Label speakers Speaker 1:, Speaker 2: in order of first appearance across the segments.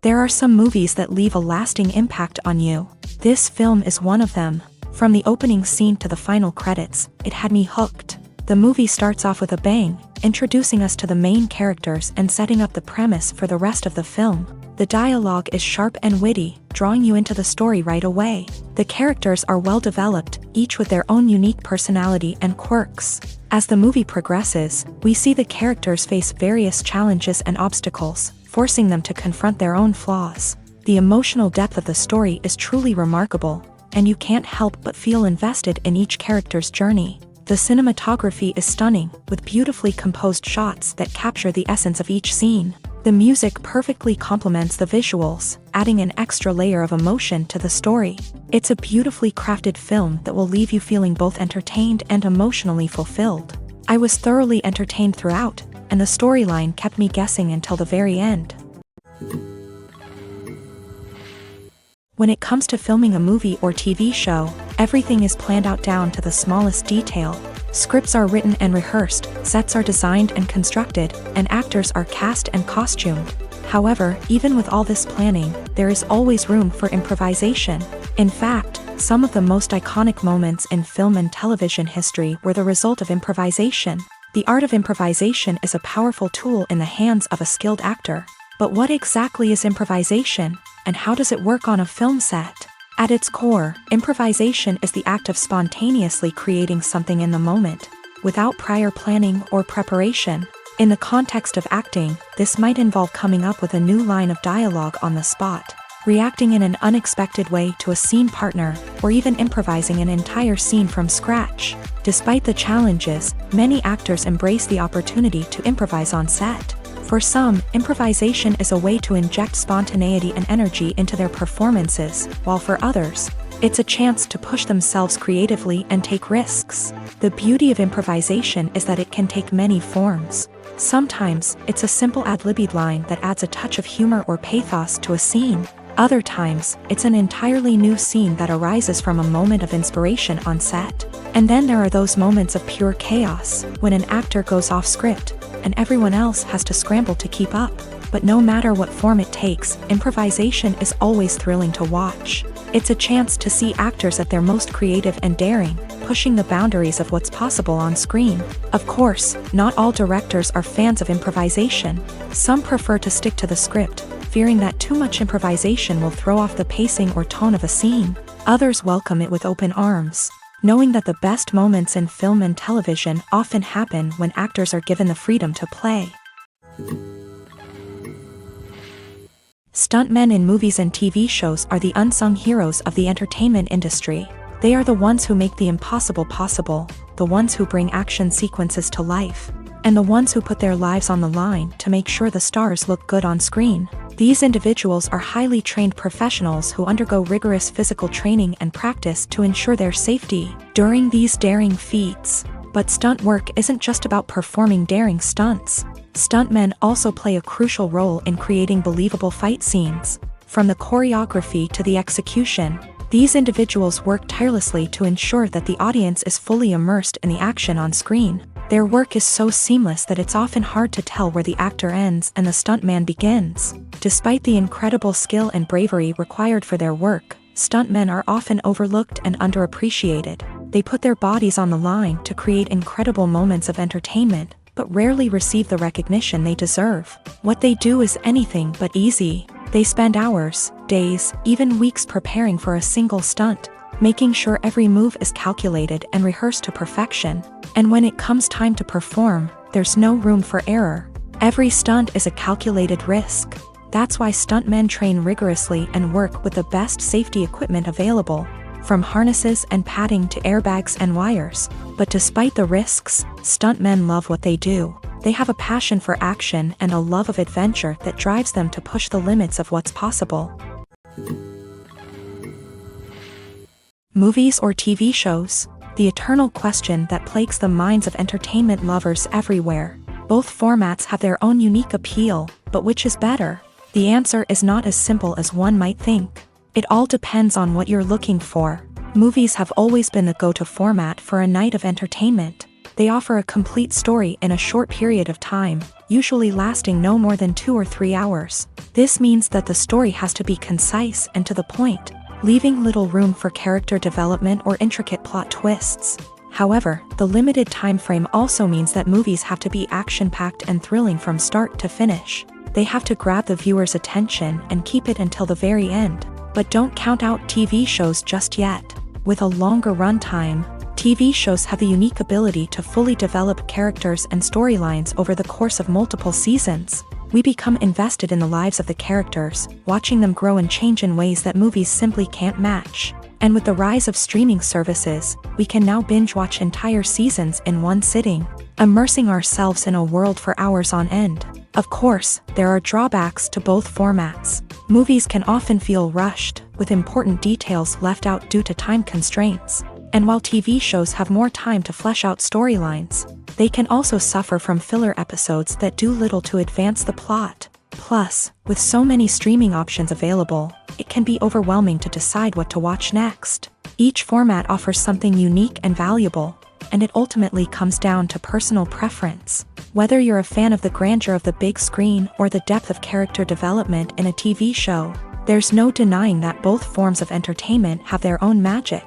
Speaker 1: There are some movies that leave a lasting impact on you. This film is one of them. From the opening scene to the final credits, it had me hooked. The movie starts off with a bang, introducing us to the main characters and setting up the premise for the rest of the film. The dialogue is sharp and witty, drawing you into the story right away. The characters are well developed, each with their own unique personality and quirks. As the movie progresses, we see the characters face various challenges and obstacles, forcing them to confront their own flaws. The emotional depth of the story is truly remarkable, and you can't help but feel invested in each character's journey. The cinematography is stunning, with beautifully composed shots that capture the essence of each scene. The music perfectly complements the visuals, adding an extra layer of emotion to the story. It's a beautifully crafted film that will leave you feeling both entertained and emotionally fulfilled. I was thoroughly entertained throughout, and the storyline kept me guessing until the very end. When it comes to filming a movie or TV show, everything is planned out down to the smallest detail. Scripts are written and rehearsed, sets are designed and constructed, and actors are cast and costumed. However, even with all this planning, there is always room for improvisation. In fact, some of the most iconic moments in film and television history were the result of improvisation. The art of improvisation is a powerful tool in the hands of a skilled actor. But what exactly is improvisation, and how does it work on a film set? At its core, improvisation is the act of spontaneously creating something in the moment, without prior planning or preparation. In the context of acting, this might involve coming up with a new line of dialogue on the spot, reacting in an unexpected way to a scene partner, or even improvising an entire scene from scratch. Despite the challenges, many actors embrace the opportunity to improvise on set. For some, improvisation is a way to inject spontaneity and energy into their performances, while for others, it's a chance to push themselves creatively and take risks. The beauty of improvisation is that it can take many forms. Sometimes, it's a simple ad-libbed line that adds a touch of humor or pathos to a scene. Other times, it's an entirely new scene that arises from a moment of inspiration on set. And then there are those moments of pure chaos, when an actor goes off script, and everyone else has to scramble to keep up. But no matter what form it takes, improvisation is always thrilling to watch. It's a chance to see actors at their most creative and daring, pushing the boundaries of what's possible on screen. Of course, not all directors are fans of improvisation. Some prefer to stick to the script, fearing that too much improvisation will throw off the pacing or tone of a scene. Others welcome it with open arms, knowing that the best moments in film and television often happen when actors are given the freedom to play. Stuntmen in movies and TV shows are the unsung heroes of the entertainment industry. They are the ones who make the impossible possible, the ones who bring action sequences to life, and the ones who put their lives on the line to make sure the stars look good on screen. These individuals are highly trained professionals who undergo rigorous physical training and practice to ensure their safety during these daring feats. But stunt work isn't just about performing daring stunts. Stuntmen also play a crucial role in creating believable fight scenes. From the choreography to the execution, these individuals work tirelessly to ensure that the audience is fully immersed in the action on screen. Their work is so seamless that it's often hard to tell where the actor ends and the stuntman begins. Despite the incredible skill and bravery required for their work, stuntmen are often overlooked and underappreciated. They put their bodies on the line to create incredible moments of entertainment, but rarely receive the recognition they deserve. What they do is anything but easy. They spend hours, days, even weeks preparing for a single stunt, making sure every move is calculated and rehearsed to perfection. And when it comes time to perform, there's no room for error. Every stunt is a calculated risk. That's why stuntmen train rigorously and work with the best safety equipment available, from harnesses and padding to airbags and wires. But despite the risks, stuntmen love what they do. They have a passion for action and a love of adventure that drives them to push the limits of what's possible. Movies or TV shows? The eternal question that plagues the minds of entertainment lovers everywhere. Both formats have their own unique appeal, but which is better? The answer is not as simple as one might think. It all depends on what you're looking for. Movies have always been the go-to format for a night of entertainment. They offer a complete story in a short period of time, usually lasting no more than 2 or 3 hours. This means that the story has to be concise and to the point, leaving little room for character development or intricate plot twists. However, the limited time frame also means that movies have to be action-packed and thrilling from start to finish. They have to grab the viewer's attention and keep it until the very end. But don't count out TV shows just yet. With a longer runtime, TV shows have the unique ability to fully develop characters and storylines over the course of multiple seasons. We become invested in the lives of the characters, watching them grow and change in ways that movies simply can't match. And with the rise of streaming services, we can now binge-watch entire seasons in one sitting, immersing ourselves in a world for hours on end. Of course, there are drawbacks to both formats. Movies can often feel rushed, with important details left out due to time constraints. And while TV shows have more time to flesh out storylines, they can also suffer from filler episodes that do little to advance the plot. Plus, with so many streaming options available, it can be overwhelming to decide what to watch next. Each format offers something unique and valuable, and it ultimately comes down to personal preference. Whether you're a fan of the grandeur of the big screen or the depth of character development in a TV show, there's no denying that both forms of entertainment have their own magic.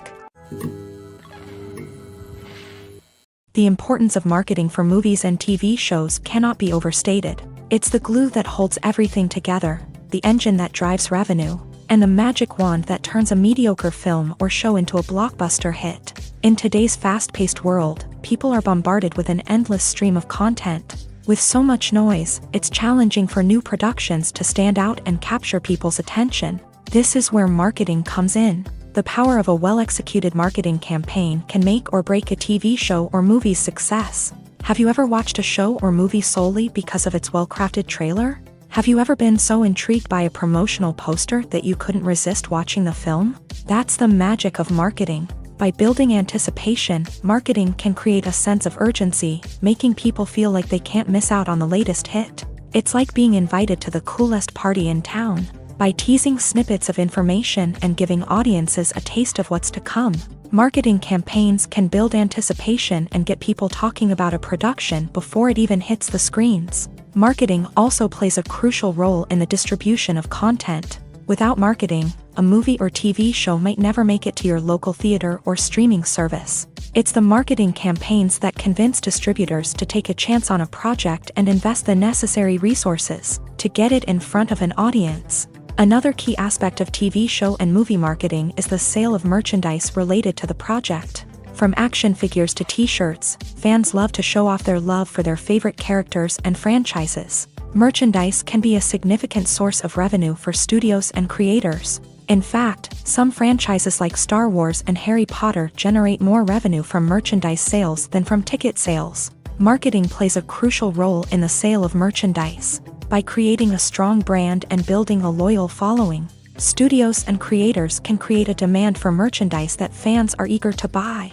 Speaker 1: The importance of marketing for movies and TV shows cannot be overstated. It's the glue that holds everything together, the engine that drives revenue, and the magic wand that turns a mediocre film or show into a blockbuster hit. In today's fast-paced world, people are bombarded with an endless stream of content. With so much noise, it's challenging for new productions to stand out and capture people's attention. This is where marketing comes in. The power of a well-executed marketing campaign can make or break a TV show or movie's success. Have you ever watched a show or movie solely because of its well-crafted trailer? Have you ever been so intrigued by a promotional poster that you couldn't resist watching the film? That's the magic of marketing. By building anticipation, marketing can create a sense of urgency, making people feel like they can't miss out on the latest hit. It's like being invited to the coolest party in town. By teasing snippets of information and giving audiences a taste of what's to come, marketing campaigns can build anticipation and get people talking about a production before it even hits the screens. Marketing also plays a crucial role in the distribution of content. Without marketing, a movie or TV show might never make it to your local theater or streaming service. It's the marketing campaigns that convince distributors to take a chance on a project and invest the necessary resources to get it in front of an audience. Another key aspect of TV show and movie marketing is the sale of merchandise related to the project. From action figures to t-shirts, fans love to show off their love for their favorite characters and franchises. Merchandise can be a significant source of revenue for studios and creators. In fact, some franchises like Star Wars and Harry Potter generate more revenue from merchandise sales than from ticket sales. Marketing plays a crucial role in the sale of merchandise. By creating a strong brand and building a loyal following, studios and creators can create a demand for merchandise that fans are eager to buy.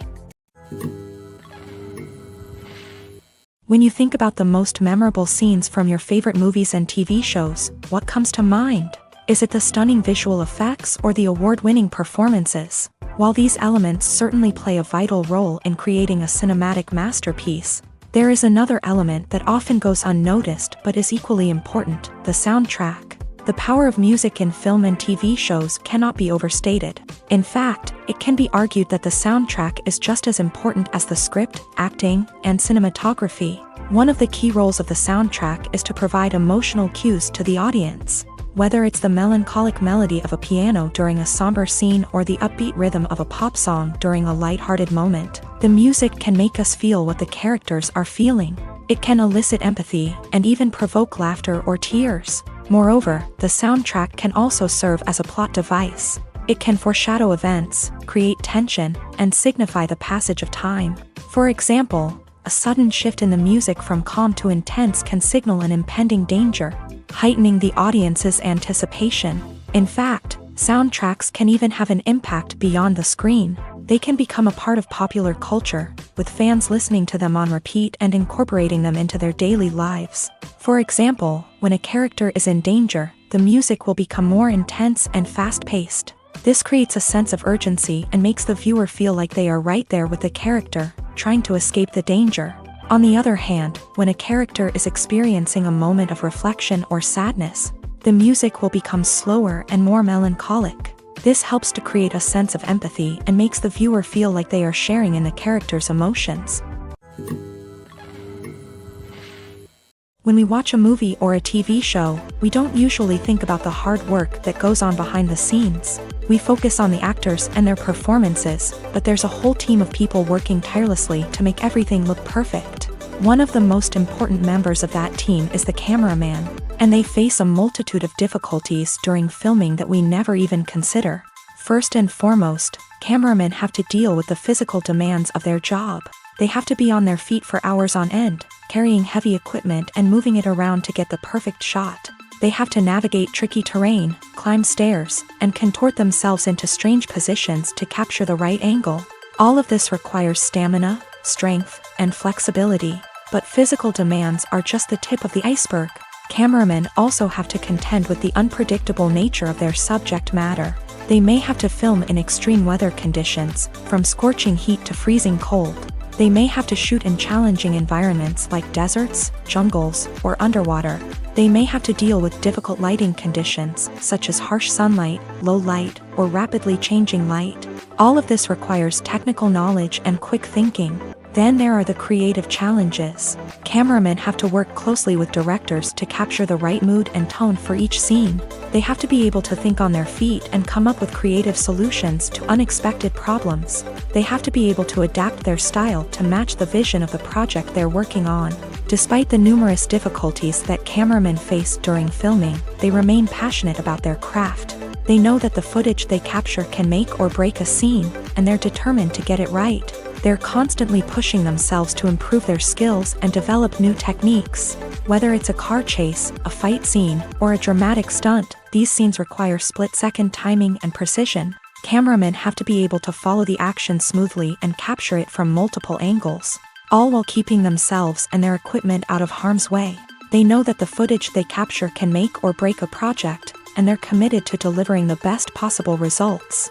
Speaker 1: When you think about the most memorable scenes from your favorite movies and TV shows, what comes to mind? Is it the stunning visual effects or the award-winning performances? While these elements certainly play a vital role in creating a cinematic masterpiece, there is another element that often goes unnoticed but is equally important: the soundtrack. The power of music in film and TV shows cannot be overstated. In fact, it can be argued that the soundtrack is just as important as the script, acting, and cinematography. One of the key roles of the soundtrack is to provide emotional cues to the audience. Whether it's the melancholic melody of a piano during a somber scene or the upbeat rhythm of a pop song during a lighthearted moment, the music can make us feel what the characters are feeling. It can elicit empathy and even provoke laughter or tears. Moreover, the soundtrack can also serve as a plot device. It can foreshadow events, create tension, and signify the passage of time. For example, a sudden shift in the music from calm to intense can signal an impending danger, heightening the audience's anticipation. In fact, soundtracks can even have an impact beyond the screen. They can become a part of popular culture, with fans listening to them on repeat and incorporating them into their daily lives. For example, when a character is in danger, the music will become more intense and fast-paced. This creates a sense of urgency and makes the viewer feel like they are right there with the character, trying to escape the danger. On the other hand, when a character is experiencing a moment of reflection or sadness, the music will become slower and more melancholic. This helps to create a sense of empathy and makes the viewer feel like they are sharing in the character's emotions. When we watch a movie or a TV show, we don't usually think about the hard work that goes on behind the scenes. We focus on the actors and their performances, but there's a whole team of people working tirelessly to make everything look perfect. One of the most important members of that team is the cameraman, and they face a multitude of difficulties during filming that we never even consider. First and foremost, cameramen have to deal with the physical demands of their job. They have to be on their feet for hours on end, carrying heavy equipment and moving it around to get the perfect shot. They have to navigate tricky terrain, climb stairs, and contort themselves into strange positions to capture the right angle. All of this requires stamina, strength, and flexibility. But physical demands are just the tip of the iceberg. Cameramen also have to contend with the unpredictable nature of their subject matter. They may have to film in extreme weather conditions, from scorching heat to freezing cold. They may have to shoot in challenging environments like deserts, jungles, or underwater. They may have to deal with difficult lighting conditions, such as harsh sunlight, low light, or rapidly changing light. All of this requires technical knowledge and quick thinking. Then there are the creative challenges. Cameramen have to work closely with directors to capture the right mood and tone for each scene. They have to be able to think on their feet and come up with creative solutions to unexpected problems. They have to be able to adapt their style to match the vision of the project they're working on. Despite the numerous difficulties that cameramen face during filming, they remain passionate about their craft. They know that the footage they capture can make or break a scene, and they're determined to get it right. They're constantly pushing themselves to improve their skills and develop new techniques. Whether it's a car chase, a fight scene, or a dramatic stunt, these scenes require split-second timing and precision. Cameramen have to be able to follow the action smoothly and capture it from multiple angles, all while keeping themselves and their equipment out of harm's way. They know that the footage they capture can make or break a project, and they're committed to delivering the best possible results.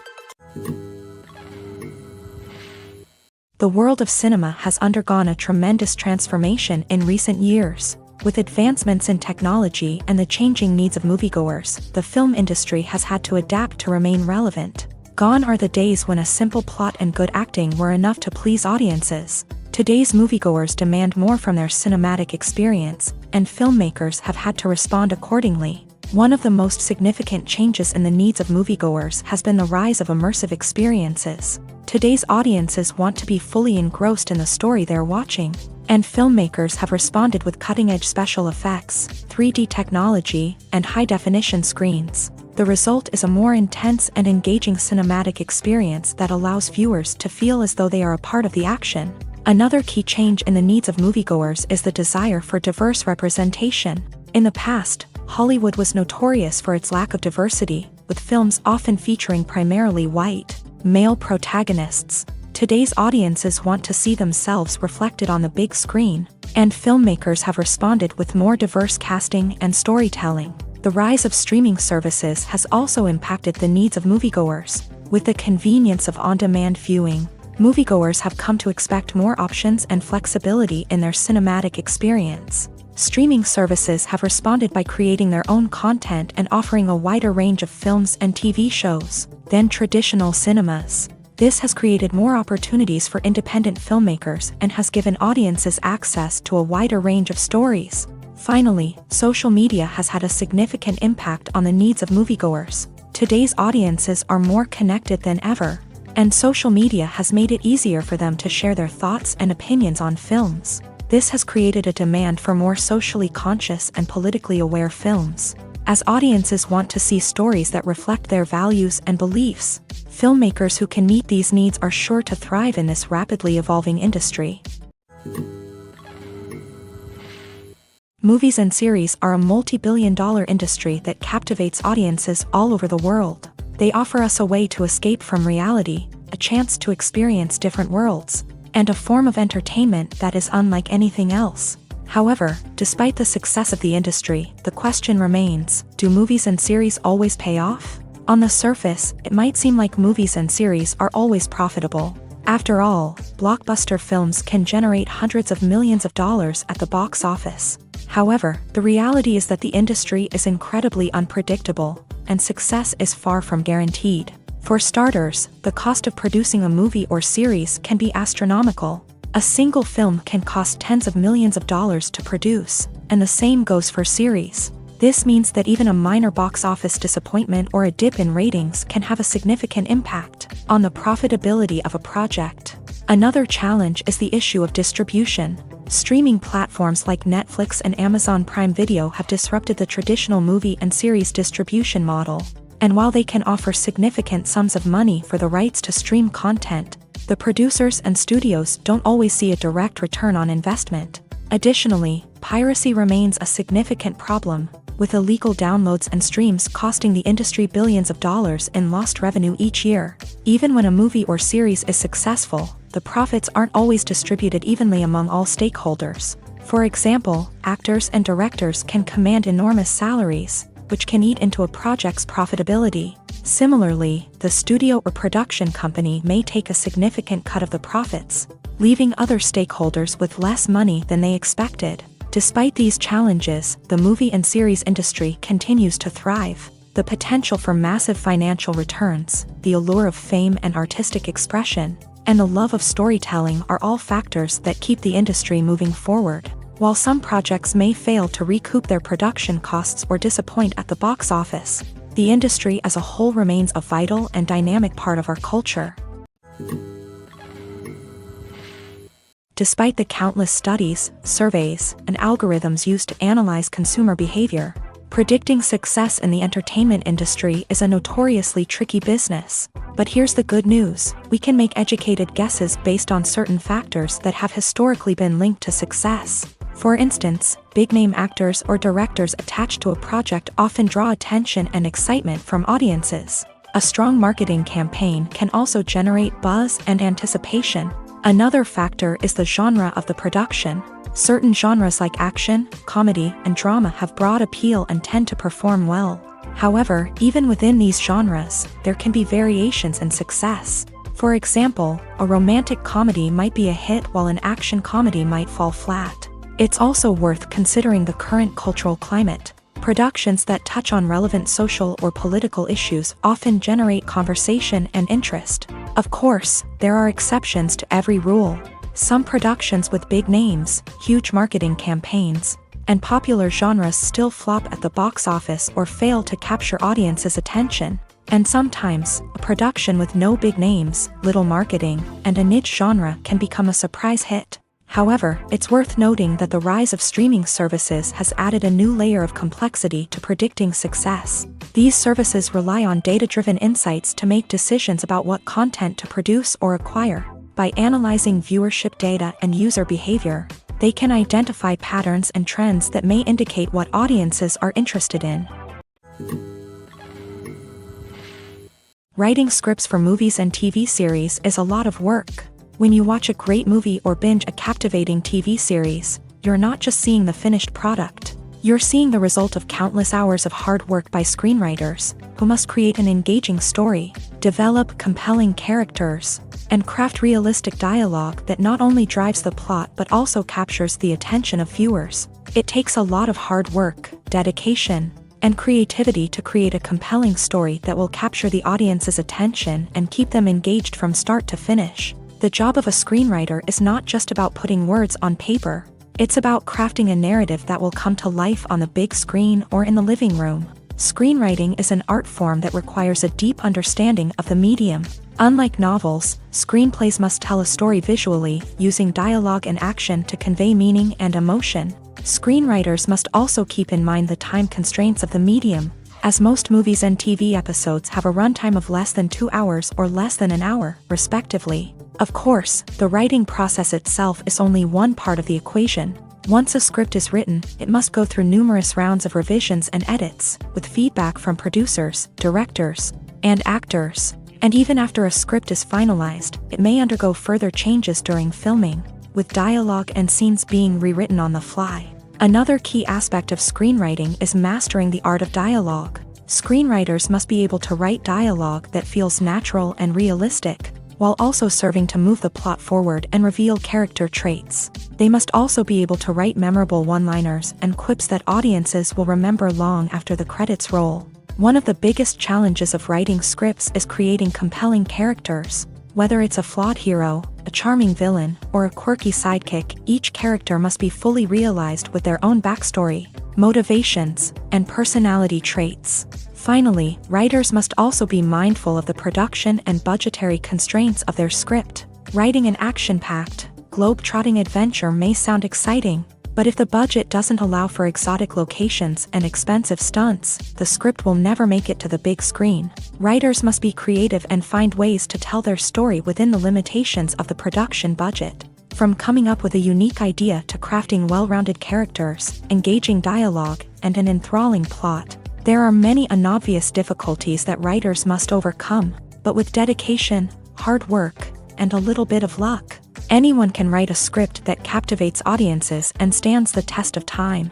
Speaker 1: The world of cinema has undergone a tremendous transformation in recent years. With advancements in technology and the changing needs of moviegoers, the film industry has had to adapt to remain relevant. Gone are the days when a simple plot and good acting were enough to please audiences. Today's moviegoers demand more from their cinematic experience, and filmmakers have had to respond accordingly. One of the most significant changes in the needs of moviegoers has been the rise of immersive experiences. Today's audiences want to be fully engrossed in the story they're watching, and filmmakers have responded with cutting-edge special effects, 3D technology, and high-definition screens. The result is a more intense and engaging cinematic experience that allows viewers to feel as though they are a part of the action. Another key change in the needs of moviegoers is the desire for diverse representation. In the past, Hollywood was notorious for its lack of diversity, with films often featuring primarily white, male protagonists. Today's audiences want to see themselves reflected on the big screen, and filmmakers have responded with more diverse casting and storytelling. The rise of streaming services has also impacted the needs of moviegoers. With the convenience of on-demand viewing, moviegoers have come to expect more options and flexibility in their cinematic experience. Streaming services have responded by creating their own content and offering a wider range of films and TV shows than traditional cinemas. This has created more opportunities for independent filmmakers and has given audiences access to a wider range of stories. Finally, social media has had a significant impact on the needs of moviegoers. Today's audiences are more connected than ever, and social media has made it easier for them to share their thoughts and opinions on films. This has created a demand for more socially conscious and politically aware films. As audiences want to see stories that reflect their values and beliefs, filmmakers who can meet these needs are sure to thrive in this rapidly evolving industry. Movies and series are a multi-billion-dollar industry that captivates audiences all over the world. They offer us a way to escape from reality, a chance to experience different worlds, and a form of entertainment that is unlike anything else. However, despite the success of the industry, the question remains, do movies and series always pay off? On the surface, it might seem like movies and series are always profitable. After all, blockbuster films can generate hundreds of millions of dollars at the box office. However, the reality is that the industry is incredibly unpredictable, and success is far from guaranteed. For starters, the cost of producing a movie or series can be astronomical. A single film can cost tens of millions of dollars to produce, and the same goes for series. This means that even a minor box office disappointment or a dip in ratings can have a significant impact on the profitability of a project. Another challenge is the issue of distribution. Streaming platforms like Netflix and Amazon Prime Video have disrupted the traditional movie and series distribution model. And while they can offer significant sums of money for the rights to stream content, the producers and studios don't always see a direct return on investment. Additionally, piracy remains a significant problem, with illegal downloads and streams costing the industry billions of dollars in lost revenue each year. Even when a movie or series is successful, the profits aren't always distributed evenly among all stakeholders. For example, actors and directors can command enormous salaries, which can eat into a project's profitability. Similarly, the studio or production company may take a significant cut of the profits, leaving other stakeholders with less money than they expected. Despite these challenges, the movie and series industry continues to thrive. The potential for massive financial returns, the allure of fame and artistic expression, and the love of storytelling are all factors that keep the industry moving forward. While some projects may fail to recoup their production costs or disappoint at the box office, the industry as a whole remains a vital and dynamic part of our culture. Despite the countless studies, surveys, and algorithms used to analyze consumer behavior, predicting success in the entertainment industry is a notoriously tricky business. But here's the good news: we can make educated guesses based on certain factors that have historically been linked to success. For instance, big-name actors or directors attached to a project often draw attention and excitement from audiences. A strong marketing campaign can also generate buzz and anticipation. Another factor is the genre of the production. Certain genres like action, comedy, and drama have broad appeal and tend to perform well. However, even within these genres, there can be variations in success. For example, a romantic comedy might be a hit while an action comedy might fall flat. It's also worth considering the current cultural climate. Productions that touch on relevant social or political issues often generate conversation and interest. Of course, there are exceptions to every rule. Some productions with big names, huge marketing campaigns, and popular genres still flop at the box office or fail to capture audiences' attention. And sometimes, a production with no big names, little marketing, and a niche genre can become a surprise hit. However, it's worth noting that the rise of streaming services has added a new layer of complexity to predicting success. These services rely on data-driven insights to make decisions about what content to produce or acquire. By analyzing viewership data and user behavior, they can identify patterns and trends that may indicate what audiences are interested in. Writing scripts for movies and TV series is a lot of work. When you watch a great movie or binge a captivating TV series, you're not just seeing the finished product. You're seeing the result of countless hours of hard work by screenwriters, who must create an engaging story, develop compelling characters, and craft realistic dialogue that not only drives the plot but also captures the attention of viewers. It takes a lot of hard work, dedication, and creativity to create a compelling story that will capture the audience's attention and keep them engaged from start to finish. The job of a screenwriter is not just about putting words on paper. It's about crafting a narrative that will come to life on the big screen or in the living room. Screenwriting is an art form that requires a deep understanding of the medium. Unlike novels, screenplays must tell a story visually, using dialogue and action to convey meaning and emotion. Screenwriters must also keep in mind the time constraints of the medium, as most movies and TV episodes have a runtime of less than 2 hours or less than an hour, respectively. Of course, the writing process itself is only one part of the equation. Once a script is written, it must go through numerous rounds of revisions and edits, with feedback from producers, directors, and actors. And even after a script is finalized, it may undergo further changes during filming, with dialogue and scenes being rewritten on the fly. Another key aspect of screenwriting is mastering the art of dialogue. Screenwriters must be able to write dialogue that feels natural and realistic, while also serving to move the plot forward and reveal character traits. They must also be able to write memorable one-liners and quips that audiences will remember long after the credits roll. One of the biggest challenges of writing scripts is creating compelling characters. Whether it's a flawed hero, a charming villain, or a quirky sidekick, each character must be fully realized with their own backstory, motivations, and personality traits. Finally, writers must also be mindful of the production and budgetary constraints of their script. Writing an action-packed, globe-trotting adventure may sound exciting, but if the budget doesn't allow for exotic locations and expensive stunts, the script will never make it to the big screen. Writers must be creative and find ways to tell their story within the limitations of the production budget. From coming up with a unique idea to crafting well-rounded characters, engaging dialogue, and an enthralling plot, there are many unobvious difficulties that writers must overcome, but with dedication, hard work, and a little bit of luck, anyone can write a script that captivates audiences and stands the test of time.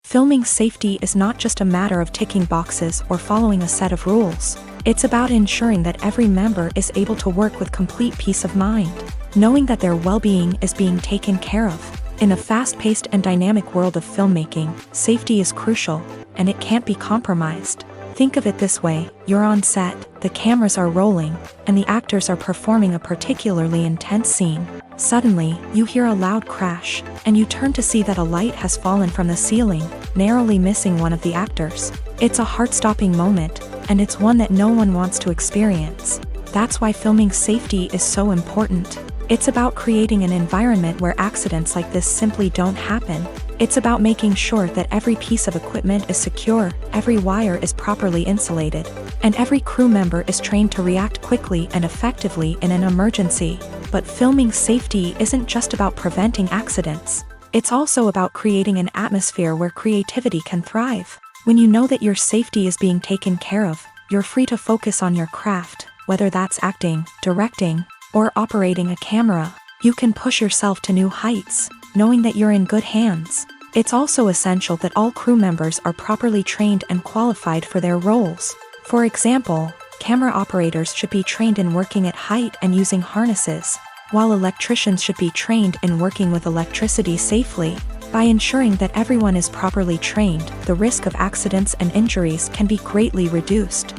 Speaker 1: Filming safety is not just a matter of ticking boxes or following a set of rules. It's about ensuring that every member is able to work with complete peace of mind, knowing that their well-being is being taken care of. In a fast-paced and dynamic world of filmmaking, safety is crucial, and it can't be compromised. Think of it this way: you're on set, the cameras are rolling, and the actors are performing a particularly intense scene. Suddenly, you hear a loud crash, and you turn to see that a light has fallen from the ceiling, narrowly missing one of the actors. It's a heart-stopping moment, and it's one that no one wants to experience. That's why filming safety is so important. It's about creating an environment where accidents like this simply don't happen. It's about making sure that every piece of equipment is secure, every wire is properly insulated, and every crew member is trained to react quickly and effectively in an emergency. But filming safety isn't just about preventing accidents. It's also about creating an atmosphere where creativity can thrive. When you know that your safety is being taken care of, you're free to focus on your craft, whether that's acting, directing, or operating a camera. You can push yourself to new heights, knowing that you're in good hands. It's also essential that all crew members are properly trained and qualified for their roles. For example, camera operators should be trained in working at height and using harnesses, while electricians should be trained in working with electricity safely. By ensuring that everyone is properly trained, the risk of accidents and injuries can be greatly reduced.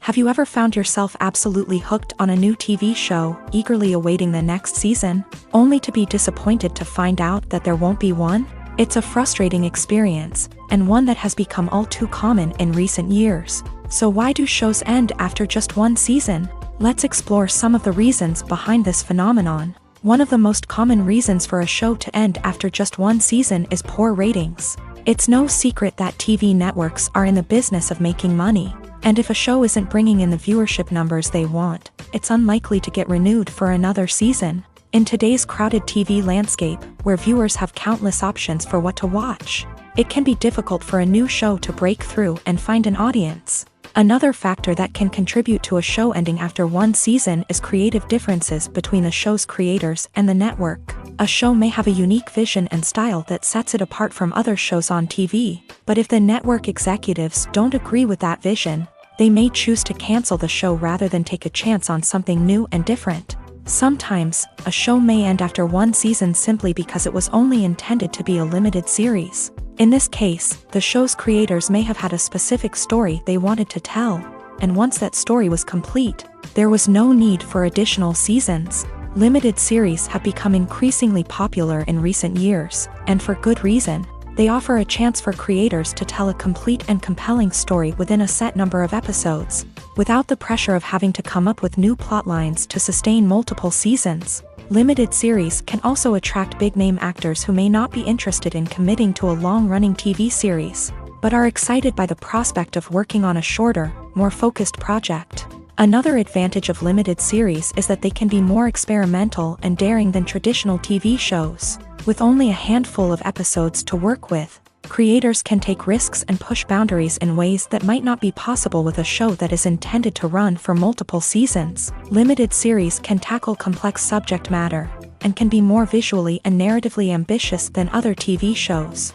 Speaker 1: Have you ever found yourself absolutely hooked on a new TV show, eagerly awaiting the next season, only to be disappointed to find out that there won't be one? It's a frustrating experience, and one that has become all too common in recent years. So why do shows end after just one season? Let's explore some of the reasons behind this phenomenon. One of the most common reasons for a show to end after just one season is poor ratings. It's no secret that TV networks are in the business of making money. And if a show isn't bringing in the viewership numbers they want, it's unlikely to get renewed for another season. In today's crowded TV landscape, where viewers have countless options for what to watch, it can be difficult for a new show to break through and find an audience. Another factor that can contribute to a show ending after one season is creative differences between the show's creators and the network. A show may have a unique vision and style that sets it apart from other shows on TV, but if the network executives don't agree with that vision, they may choose to cancel the show rather than take a chance on something new and different. Sometimes, a show may end after one season simply because it was only intended to be a limited series. In this case, the show's creators may have had a specific story they wanted to tell, and once that story was complete, there was no need for additional seasons. Limited series have become increasingly popular in recent years, and for good reason. They offer a chance for creators to tell a complete and compelling story within a set number of episodes, without the pressure of having to come up with new plotlines to sustain multiple seasons. Limited series can also attract big-name actors who may not be interested in committing to a long-running TV series, but are excited by the prospect of working on a shorter, more focused project. Another advantage of limited series is that they can be more experimental and daring than traditional TV shows. With only a handful of episodes to work with, creators can take risks and push boundaries in ways that might not be possible with a show that is intended to run for multiple seasons. Limited series can tackle complex subject matter, and can be more visually and narratively ambitious than other TV shows.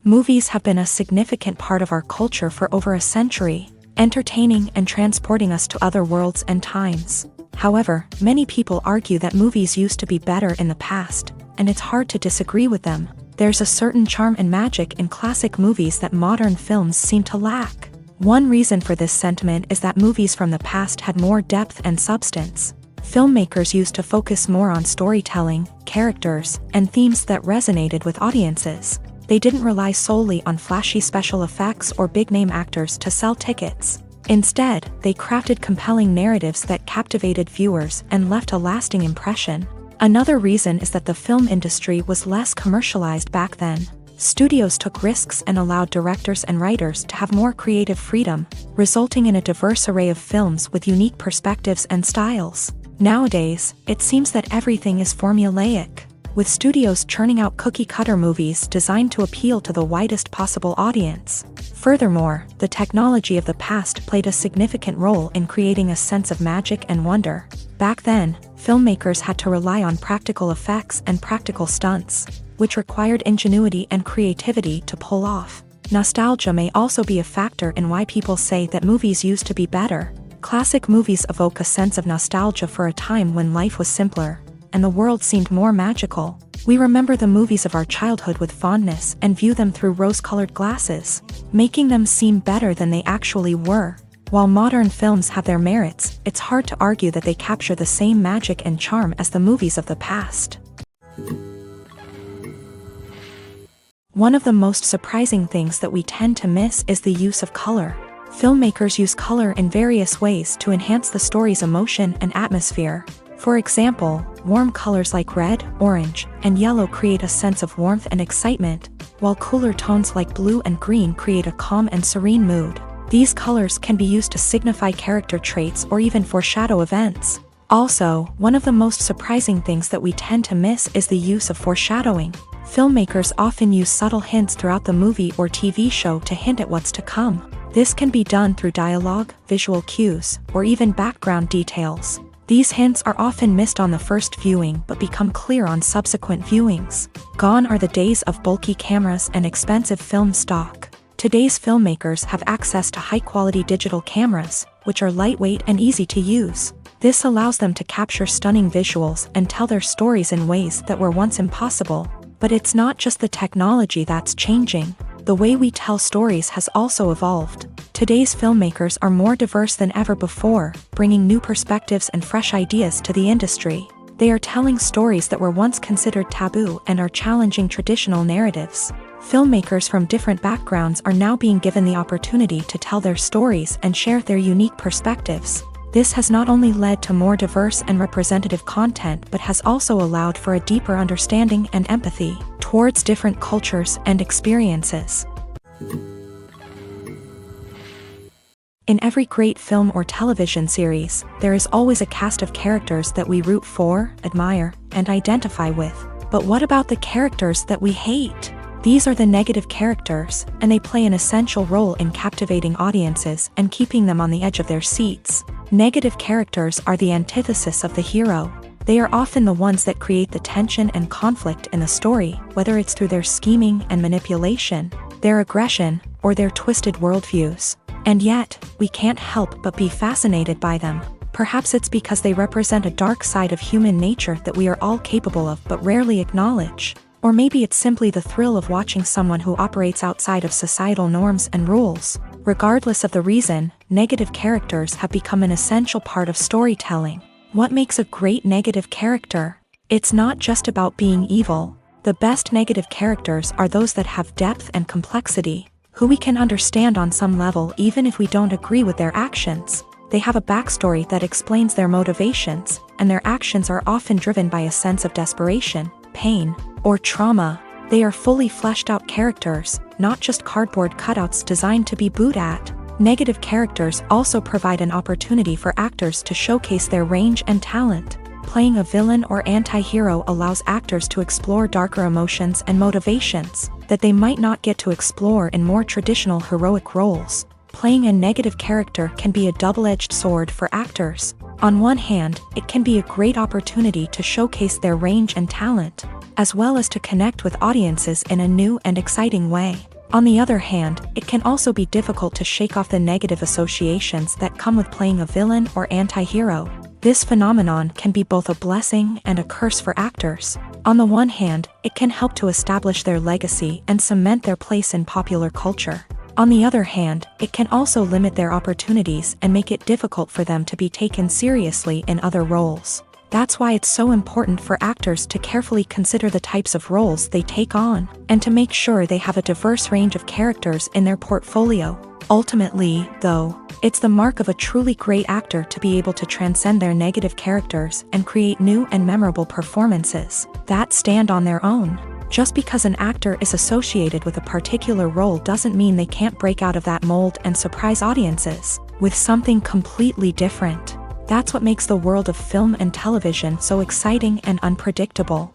Speaker 1: Movies have been a significant part of our culture for over a century, entertaining and transporting us to other worlds and times. However, many people argue that movies used to be better in the past, and it's hard to disagree with them. There's a certain charm and magic in classic movies that modern films seem to lack. One reason for this sentiment is that movies from the past had more depth and substance. Filmmakers used to focus more on storytelling, characters, and themes that resonated with audiences. They didn't rely solely on flashy special effects or big-name actors to sell tickets. Instead, they crafted compelling narratives that captivated viewers and left a lasting impression. Another reason is that the film industry was less commercialized back then. Studios took risks and allowed directors and writers to have more creative freedom, resulting in a diverse array of films with unique perspectives and styles. Nowadays, it seems that everything is formulaic, with studios churning out cookie-cutter movies designed to appeal to the widest possible audience. Furthermore, the technology of the past played a significant role in creating a sense of magic and wonder. Back then, filmmakers had to rely on practical effects and practical stunts, which required ingenuity and creativity to pull off. Nostalgia may also be a factor in why people say that movies used to be better. Classic movies evoke a sense of nostalgia for a time when life was simpler, and the world seemed more magical. We remember the movies of our childhood with fondness and view them through rose-colored glasses, making them seem better than they actually were. While modern films have their merits, it's hard to argue that they capture the same magic and charm as the movies of the past. One of the most surprising things that we tend to miss is the use of color. Filmmakers use color in various ways to enhance the story's emotion and atmosphere. For example, warm colors like red, orange, and yellow create a sense of warmth and excitement, while cooler tones like blue and green create a calm and serene mood. These colors can be used to signify character traits or even foreshadow events. Also, one of the most surprising things that we tend to miss is the use of foreshadowing. Filmmakers often use subtle hints throughout the movie or TV show to hint at what's to come. This can be done through dialogue, visual cues, or even background details. These hints are often missed on the first viewing but become clear on subsequent viewings. Gone are the days of bulky cameras and expensive film stock. Today's filmmakers have access to high-quality digital cameras, which are lightweight and easy to use. This allows them to capture stunning visuals and tell their stories in ways that were once impossible. But it's not just the technology that's changing. The way we tell stories has also evolved. Today's filmmakers are more diverse than ever before, bringing new perspectives and fresh ideas to the industry. They are telling stories that were once considered taboo and are challenging traditional narratives. Filmmakers from different backgrounds are now being given the opportunity to tell their stories and share their unique perspectives. This has not only led to more diverse and representative content but has also allowed for a deeper understanding and empathy towards different cultures and experiences. In every great film or television series, there is always a cast of characters that we root for, admire, and identify with. But what about the characters that we hate? These are the negative characters, and they play an essential role in captivating audiences and keeping them on the edge of their seats. Negative characters are the antithesis of the hero. They are often the ones that create the tension and conflict in the story, whether it's through their scheming and manipulation, their aggression, or their twisted worldviews. And yet, we can't help but be fascinated by them. Perhaps it's because they represent a dark side of human nature that we are all capable of but rarely acknowledge. Or maybe it's simply the thrill of watching someone who operates outside of societal norms and rules. Regardless of the reason, negative characters have become an essential part of storytelling. What makes a great negative character? It's not just about being evil. The best negative characters are those that have depth and complexity, who we can understand on some level even if we don't agree with their actions. They have a backstory that explains their motivations, and their actions are often driven by a sense of desperation, pain, or trauma. They are fully fleshed out characters, not just cardboard cutouts designed to be booed at. Negative characters also provide an opportunity for actors to showcase their range and talent. Playing a villain or anti-hero allows actors to explore darker emotions and motivations that they might not get to explore in more traditional heroic roles. Playing a negative character can be a double-edged sword for actors. On one hand, it can be a great opportunity to showcase their range and talent, as well as to connect with audiences in a new and exciting way. On the other hand, it can also be difficult to shake off the negative associations that come with playing a villain or anti-hero. This phenomenon can be both a blessing and a curse for actors. On the one hand, it can help to establish their legacy and cement their place in popular culture. On the other hand, it can also limit their opportunities and make it difficult for them to be taken seriously in other roles. That's why it's so important for actors to carefully consider the types of roles they take on, and to make sure they have a diverse range of characters in their portfolio. Ultimately, though, it's the mark of a truly great actor to be able to transcend their negative characters and create new and memorable performances that stand on their own. Just because an actor is associated with a particular role doesn't mean they can't break out of that mold and surprise audiences with something completely different. That's what makes the world of film and television so exciting and unpredictable.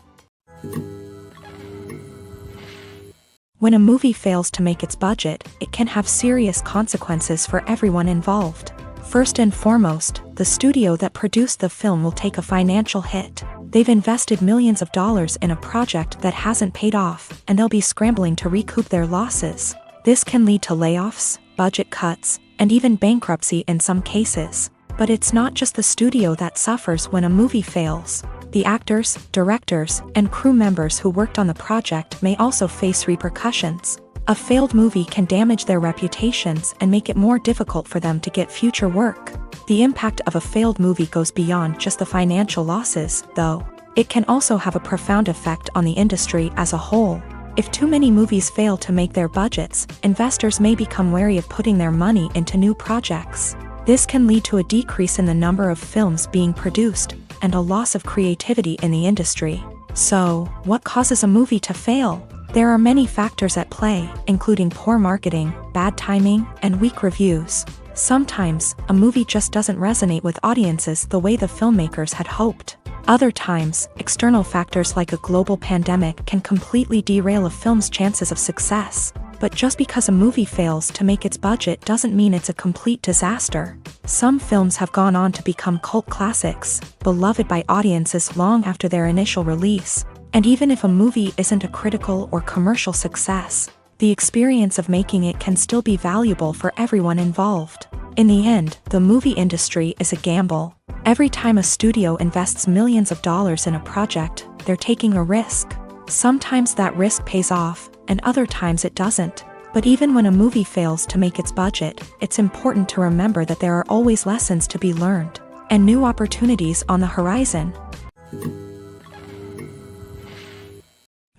Speaker 1: When a movie fails to make its budget, it can have serious consequences for everyone involved. First and foremost, the studio that produced the film will take a financial hit. They've invested millions of dollars in a project that hasn't paid off, and they'll be scrambling to recoup their losses. This can lead to layoffs, budget cuts, and even bankruptcy in some cases. But it's not just the studio that suffers when a movie fails. The actors, directors, and crew members who worked on the project may also face repercussions. A failed movie can damage their reputations and make it more difficult for them to get future work. The impact of a failed movie goes beyond just the financial losses, though. It can also have a profound effect on the industry as a whole. If too many movies fail to make their budgets, investors may become wary of putting their money into new projects. This can lead to a decrease in the number of films being produced, and a loss of creativity in the industry. So, what causes a movie to fail? There are many factors at play, including poor marketing, bad timing, and weak reviews. Sometimes, a movie just doesn't resonate with audiences the way the filmmakers had hoped. Other times, external factors like a global pandemic can completely derail a film's chances of success. But just because a movie fails to make its budget doesn't mean it's a complete disaster. Some films have gone on to become cult classics, beloved by audiences long after their initial release. And even if a movie isn't a critical or commercial success, the experience of making it can still be valuable for everyone involved. In the end, the movie industry is a gamble. Every time a studio invests millions of dollars in a project, they're taking a risk. Sometimes that risk pays off, and other times it doesn't. But even when a movie fails to make its budget, it's important to remember that there are always lessons to be learned, and new opportunities on the horizon.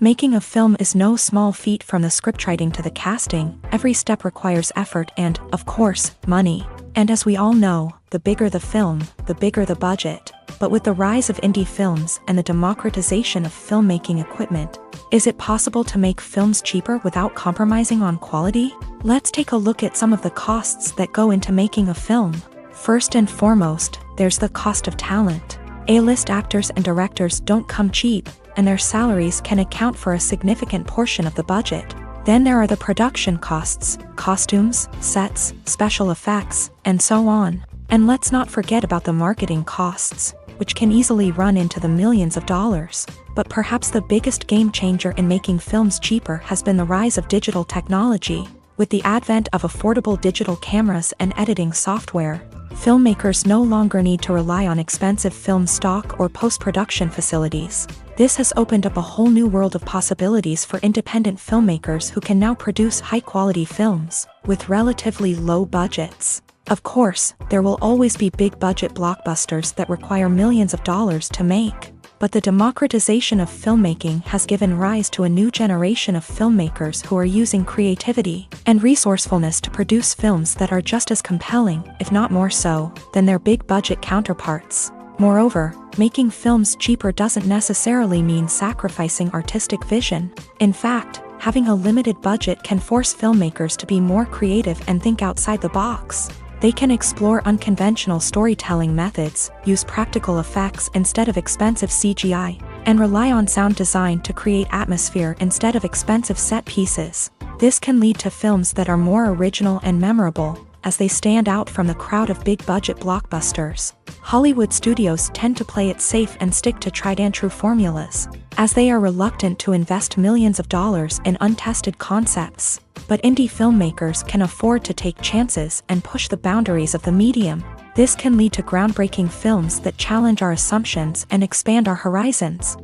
Speaker 1: Making a film is no small feat, from the scriptwriting to the casting. Every step requires effort and, of course, money. And as we all know, the bigger the film, the bigger the budget. But with the rise of indie films and the democratization of filmmaking equipment, is it possible to make films cheaper without compromising on quality? Let's take a look at some of the costs that go into making a film. First and foremost, there's the cost of talent. A-list actors and directors don't come cheap, and their salaries can account for a significant portion of the budget. Then there are the production costs, costumes, sets, special effects, and so on. And let's not forget about the marketing costs, which can easily run into the millions of dollars. But perhaps the biggest game changer in making films cheaper has been the rise of digital technology. With the advent of affordable digital cameras and editing software, filmmakers no longer need to rely on expensive film stock or post-production facilities. This has opened up a whole new world of possibilities for independent filmmakers who can now produce high-quality films with relatively low budgets. Of course, there will always be big-budget blockbusters that require millions of dollars to make. But the democratization of filmmaking has given rise to a new generation of filmmakers who are using creativity and resourcefulness to produce films that are just as compelling, if not more so, than their big-budget counterparts. Moreover, making films cheaper doesn't necessarily mean sacrificing artistic vision. In fact, having a limited budget can force filmmakers to be more creative and think outside the box. They can explore unconventional storytelling methods, use practical effects instead of expensive CGI, and rely on sound design to create atmosphere instead of expensive set pieces. This can lead to films that are more original and memorable, as they stand out from the crowd of big-budget blockbusters. Hollywood studios tend to play it safe and stick to tried-and-true formulas, as they are reluctant to invest millions of dollars in untested concepts. but indie filmmakers can afford to take chances and push the boundaries of the medium. This can lead to groundbreaking films that challenge our assumptions and expand our horizons.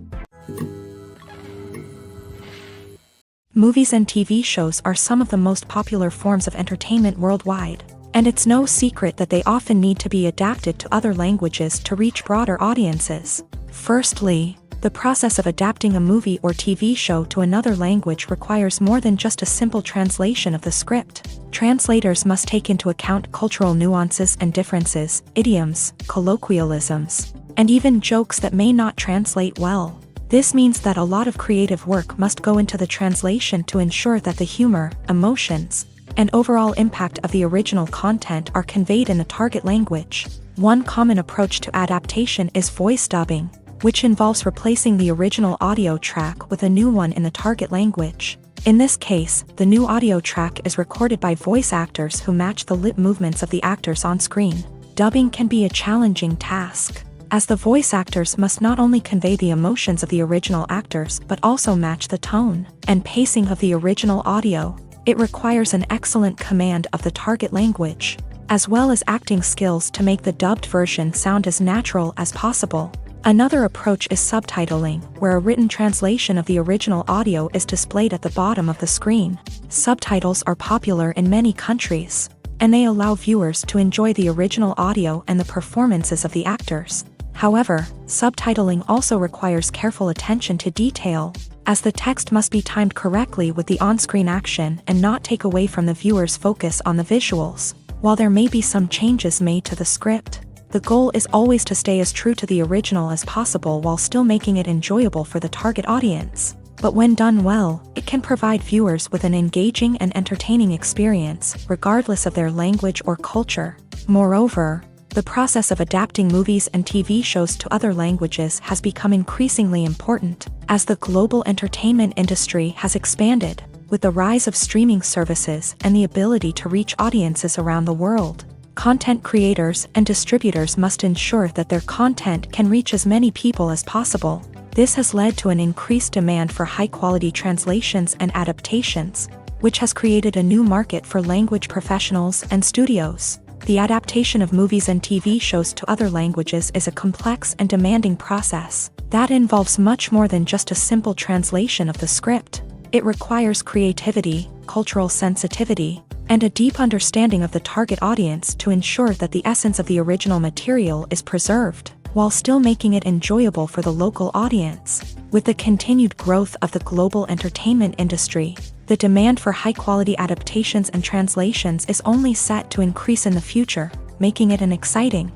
Speaker 1: Movies and TV shows are some of the most popular forms of entertainment worldwide, and it's no secret that they often need to be adapted to other languages to reach broader audiences. Firstly, the process of adapting a movie or TV show to another language requires more than just a simple translation of the script. Translators must take into account cultural nuances and differences, idioms, colloquialisms, and even jokes that may not translate well. This means that a lot of creative work must go into the translation to ensure that the humor, emotions, and overall impact of the original content are conveyed in the target language. One common approach to adaptation is voice dubbing, which involves replacing the original audio track with a new one in the target language. In this case, the new audio track is recorded by voice actors who match the lip movements of the actors on screen. Dubbing can be a challenging task, as the voice actors must not only convey the emotions of the original actors but also match the tone and pacing of the original audio. It requires an excellent command of the target language, as well as acting skills to make the dubbed version sound as natural as possible. Another approach is subtitling, where a written translation of the original audio is displayed at the bottom of the screen. Subtitles are popular in many countries, and they allow viewers to enjoy the original audio and the performances of the actors. However, subtitling also requires careful attention to detail, as the text must be timed correctly with the on-screen action and not take away from the viewer's focus on the visuals. While there may be some changes made to the script, the goal is always to stay as true to the original as possible while still making it enjoyable for the target audience. But when done well, it can provide viewers with an engaging and entertaining experience, regardless of their language or culture. Moreover, the process of adapting movies and TV shows to other languages has become increasingly important, as the global entertainment industry has expanded, with the rise of streaming services and the ability to reach audiences around the world. Content creators and distributors must ensure that their content can reach as many people as possible. This has led to an increased demand for high-quality translations and adaptations, which has created a new market for language professionals and studios. The adaptation of movies and TV shows to other languages is a complex and demanding process that involves much more than just a simple translation of the script. It requires creativity, cultural sensitivity, and a deep understanding of the target audience to ensure that the essence of the original material is preserved, while still making it enjoyable for the local audience. With the continued growth of the global entertainment industry, the demand for high-quality adaptations and translations is only set to increase in the future, making it an exciting.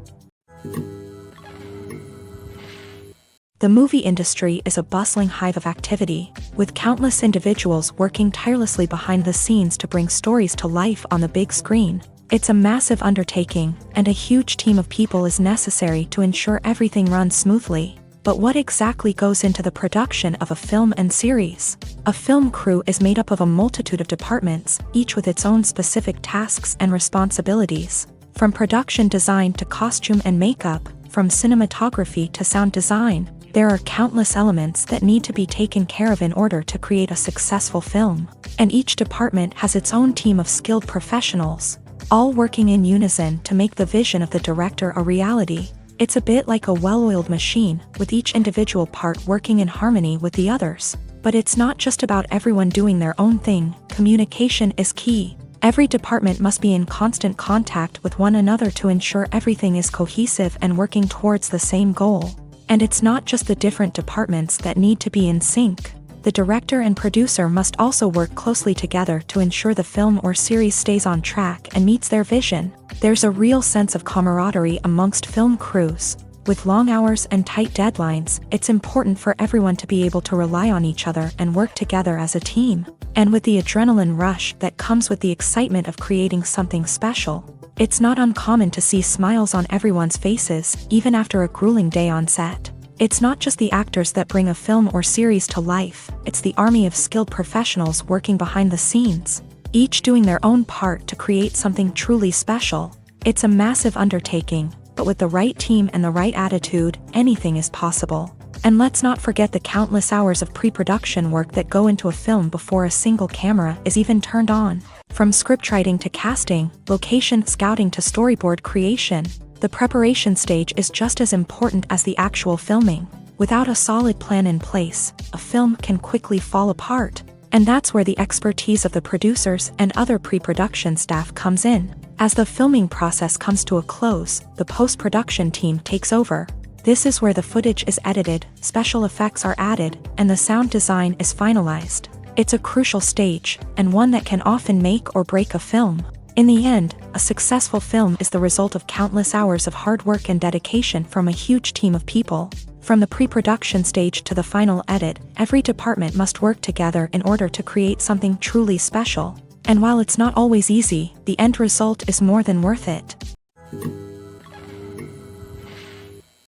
Speaker 1: The movie industry is a bustling hive of activity, with countless individuals working tirelessly behind the scenes to bring stories to life on the big screen. It's a massive undertaking, and a huge team of people is necessary to ensure everything runs smoothly. But what exactly goes into the production of a film and series? A film crew is made up of a multitude of departments, each with its own specific tasks and responsibilities. From production design to costume and makeup, from cinematography to sound design, there are countless elements that need to be taken care of in order to create a successful film. And each department has its own team of skilled professionals, all working in unison to make the vision of the director a reality. It's a bit like a well-oiled machine, with each individual part working in harmony with the others. But it's not just about everyone doing their own thing. Communication is key. Every department must be in constant contact with one another to ensure everything is cohesive and working towards the same goal. And it's not just the different departments that need to be in sync. The director and producer must also work closely together to ensure the film or series stays on track and meets their vision. There's a real sense of camaraderie amongst film crews. With long hours and tight deadlines, it's important for everyone to be able to rely on each other and work together as a team. And with the adrenaline rush that comes with the excitement of creating something special, it's not uncommon to see smiles on everyone's faces, even after a grueling day on set. It's not just the actors that bring a film or series to life, it's the army of skilled professionals working behind the scenes, each doing their own part to create something truly special. It's a massive undertaking, but with the right team and the right attitude, anything is possible. And let's not forget the countless hours of pre-production work that go into a film before a single camera is even turned on. From scriptwriting to casting, location scouting to storyboard creation, the preparation stage is just as important as the actual filming. Without a solid plan in place, a film can quickly fall apart. And that's where the expertise of the producers and other pre-production staff comes in. As the filming process comes to a close, the post-production team takes over. This is where the footage is edited, special effects are added, and the sound design is finalized. It's a crucial stage, and one that can often make or break a film. In the end, a successful film is the result of countless hours of hard work and dedication from a huge team of people. From the pre-production stage to the final edit, every department must work together in order to create something truly special. And while it's not always easy, the end result is more than worth it.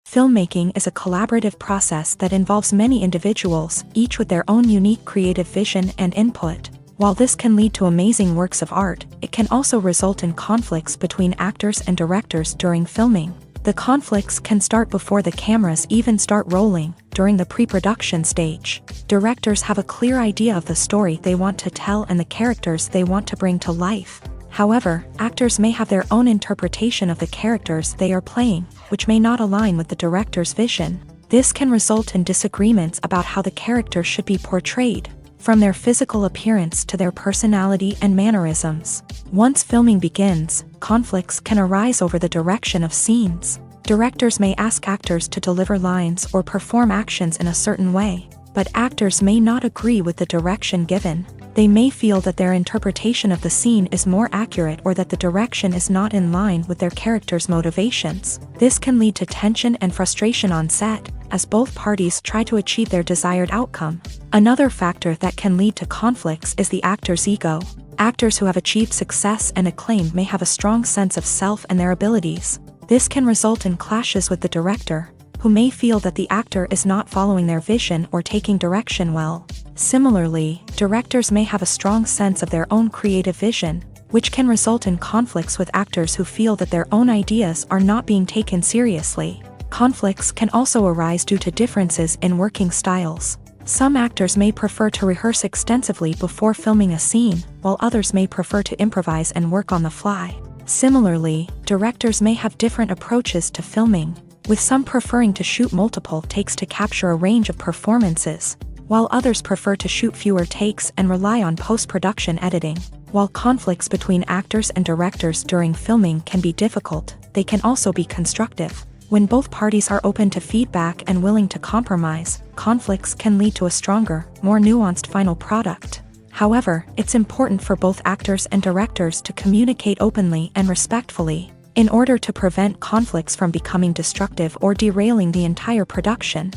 Speaker 1: Filmmaking is a collaborative process that involves many individuals, each with their own unique creative vision and input. While this can lead to amazing works of art, it can also result in conflicts between actors and directors during filming. The conflicts can start before the cameras even start rolling, during the pre-production stage. Directors have a clear idea of the story they want to tell and the characters they want to bring to life. However, actors may have their own interpretation of the characters they are playing, which may not align with the director's vision. This can result in disagreements about how the characters should be portrayed, from their physical appearance to their personality and mannerisms. Once filming begins, conflicts can arise over the direction of scenes. Directors may ask actors to deliver lines or perform actions in a certain way, but actors may not agree with the direction given. They may feel that their interpretation of the scene is more accurate or that the direction is not in line with their character's motivations. This can lead to tension and frustration on set, as both parties try to achieve their desired outcome. Another factor that can lead to conflicts is the actor's ego. Actors who have achieved success and acclaim may have a strong sense of self and their abilities. This can result in clashes with the director, who may feel that the actor is not following their vision or taking direction well. Similarly, directors may have a strong sense of their own creative vision, which can result in conflicts with actors who feel that their own ideas are not being taken seriously. Conflicts can also arise due to differences in working styles. Some actors may prefer to rehearse extensively before filming a scene, while others may prefer to improvise and work on the fly. Similarly, directors may have different approaches to filming, with some preferring to shoot multiple takes to capture a range of performances, while others prefer to shoot fewer takes and rely on post-production editing. While conflicts between actors and directors during filming can be difficult, they can also be constructive. When both parties are open to feedback and willing to compromise, conflicts can lead to a stronger, more nuanced final product. However, it's important for both actors and directors to communicate openly and respectfully, in order to prevent conflicts from becoming destructive or derailing the entire production.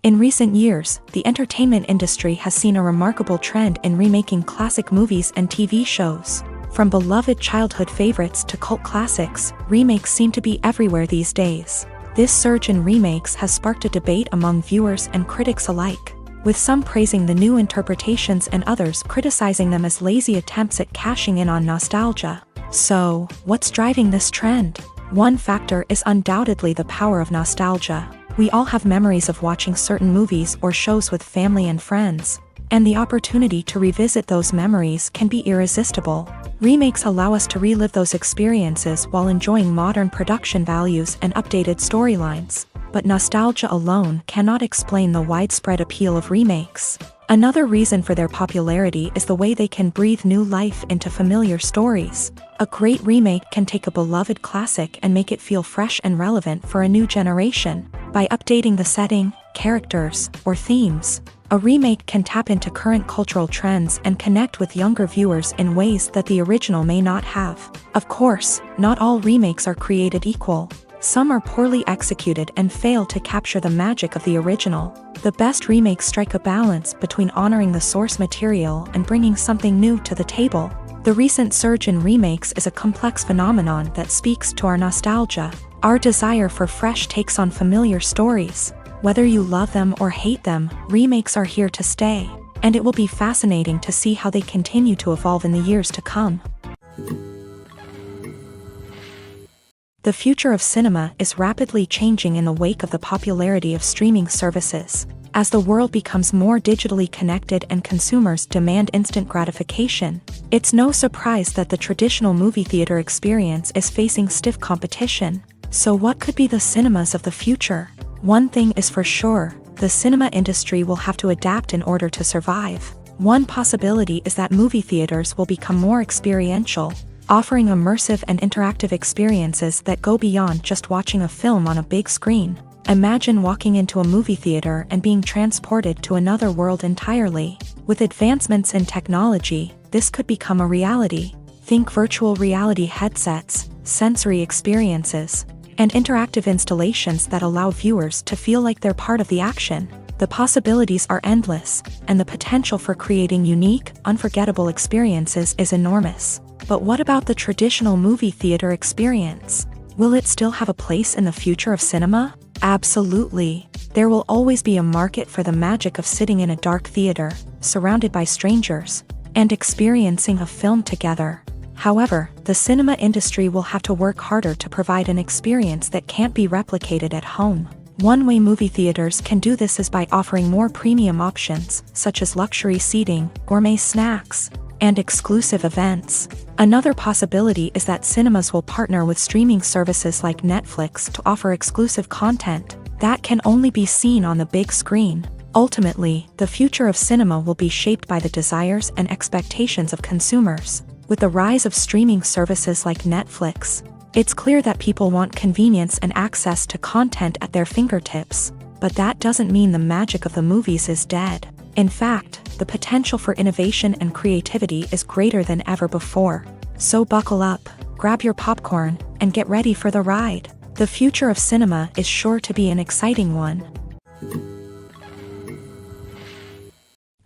Speaker 1: In recent years, the entertainment industry has seen a remarkable trend in remaking classic movies and TV shows. From beloved childhood favorites to cult classics, remakes seem to be everywhere these days. This surge in remakes has sparked a debate among viewers and critics alike, with some praising the new interpretations and others criticizing them as lazy attempts at cashing in on nostalgia. So, what's driving this trend? One factor is undoubtedly the power of nostalgia. We all have memories of watching certain movies or shows with family and friends, and the opportunity to revisit those memories can be irresistible. Remakes allow us to relive those experiences while enjoying modern production values and updated storylines, but nostalgia alone cannot explain the widespread appeal of remakes. Another reason for their popularity is the way they can breathe new life into familiar stories. A great remake can take a beloved classic and make it feel fresh and relevant for a new generation. By updating the setting, characters, or themes, a remake can tap into current cultural trends and connect with younger viewers in ways that the original may not have. Of course, not all remakes are created equal. Some are poorly executed and fail to capture the magic of the original. The best remakes strike a balance between honoring the source material and bringing something new to the table. The recent surge in remakes is a complex phenomenon that speaks to our nostalgia, our desire for fresh takes on familiar stories. Whether you love them or hate them, remakes are here to stay, and it will be fascinating to see how they continue to evolve in the years to come. The future of cinema is rapidly changing in the wake of the popularity of streaming services. As the world becomes more digitally connected and consumers demand instant gratification, it's no surprise that the traditional movie theater experience is facing stiff competition. So what could be the cinemas of the future? One thing is for sure, the cinema industry will have to adapt in order to survive. One possibility is that movie theaters will become more experiential, offering immersive and interactive experiences that go beyond just watching a film on a big screen. Imagine walking into a movie theater and being transported to another world entirely. With advancements in technology, this could become a reality. Think virtual reality headsets, sensory experiences, and interactive installations that allow viewers to feel like they're part of the action. The possibilities are endless, and the potential for creating unique, unforgettable experiences is enormous. But what about the traditional movie theater experience? Will it still have a place in the future of cinema? Absolutely. There will always be a market for the magic of sitting in a dark theater, surrounded by strangers, and experiencing a film together. However, the cinema industry will have to work harder to provide an experience that can't be replicated at home. One way movie theaters can do this is by offering more premium options, such as luxury seating, gourmet snacks, and exclusive events. Another possibility is that cinemas will partner with streaming services like Netflix to offer exclusive content that can only be seen on the big screen. Ultimately, the future of cinema will be shaped by the desires and expectations of consumers. With the rise of streaming services like Netflix, it's clear that people want convenience and access to content at their fingertips. But that doesn't mean the magic of the movies is dead. In fact, the potential for innovation and creativity is greater than ever before. So buckle up, grab your popcorn, and get ready for the ride. The future of cinema is sure to be an exciting one.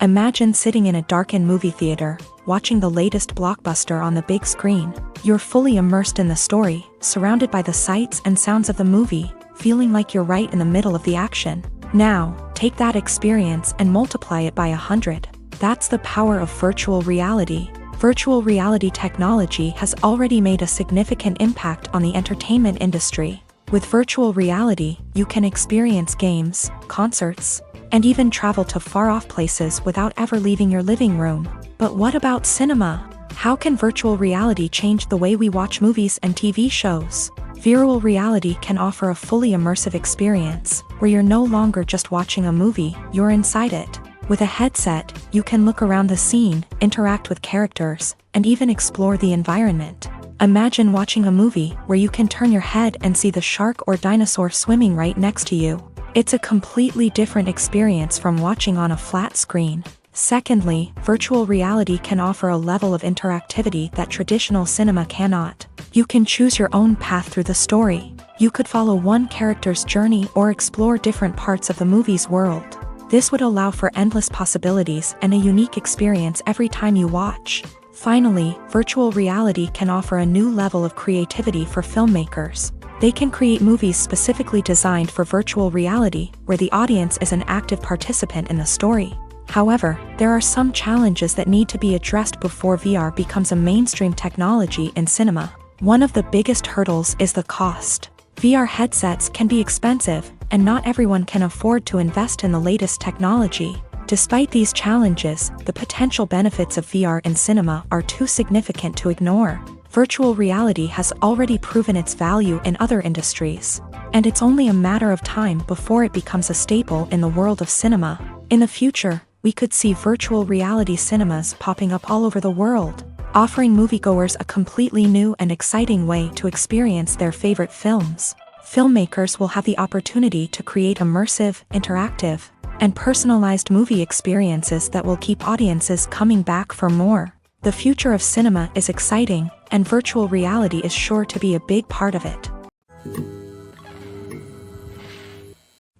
Speaker 1: Imagine sitting in a darkened movie theater, watching the latest blockbuster on the big screen. You're fully immersed in the story, surrounded by the sights and sounds of the movie, feeling like you're right in the middle of the action. Now, take that experience and multiply it by 100. That's the power of virtual reality. Virtual reality technology has already made a significant impact on the entertainment industry. With virtual reality, you can experience games, concerts, and even travel to far-off places without ever leaving your living room. But what about cinema? How can virtual reality change the way we watch movies and TV shows? Virtual reality can offer a fully immersive experience, where you're no longer just watching a movie, you're inside it. With a headset, you can look around the scene, interact with characters, and even explore the environment. Imagine watching a movie where you can turn your head and see the shark or dinosaur swimming right next to you. It's a completely different experience from watching on a flat screen. Secondly, virtual reality can offer a level of interactivity that traditional cinema cannot. You can choose your own path through the story. You could follow one character's journey or explore different parts of the movie's world. This would allow for endless possibilities and a unique experience every time you watch. Finally, virtual reality can offer a new level of creativity for filmmakers. They can create movies specifically designed for virtual reality, where the audience is an active participant in the story. However, there are some challenges that need to be addressed before VR becomes a mainstream technology in cinema. One of the biggest hurdles is the cost. VR headsets can be expensive, and not everyone can afford to invest in the latest technology. Despite these challenges, the potential benefits of VR in cinema are too significant to ignore. Virtual reality has already proven its value in other industries, and it's only a matter of time before it becomes a staple in the world of cinema. In the future, we could see virtual reality cinemas popping up all over the world, offering moviegoers a completely new and exciting way to experience their favorite films. Filmmakers will have the opportunity to create immersive, interactive, and personalized movie experiences that will keep audiences coming back for more. The future of cinema is exciting, and virtual reality is sure to be a big part of it.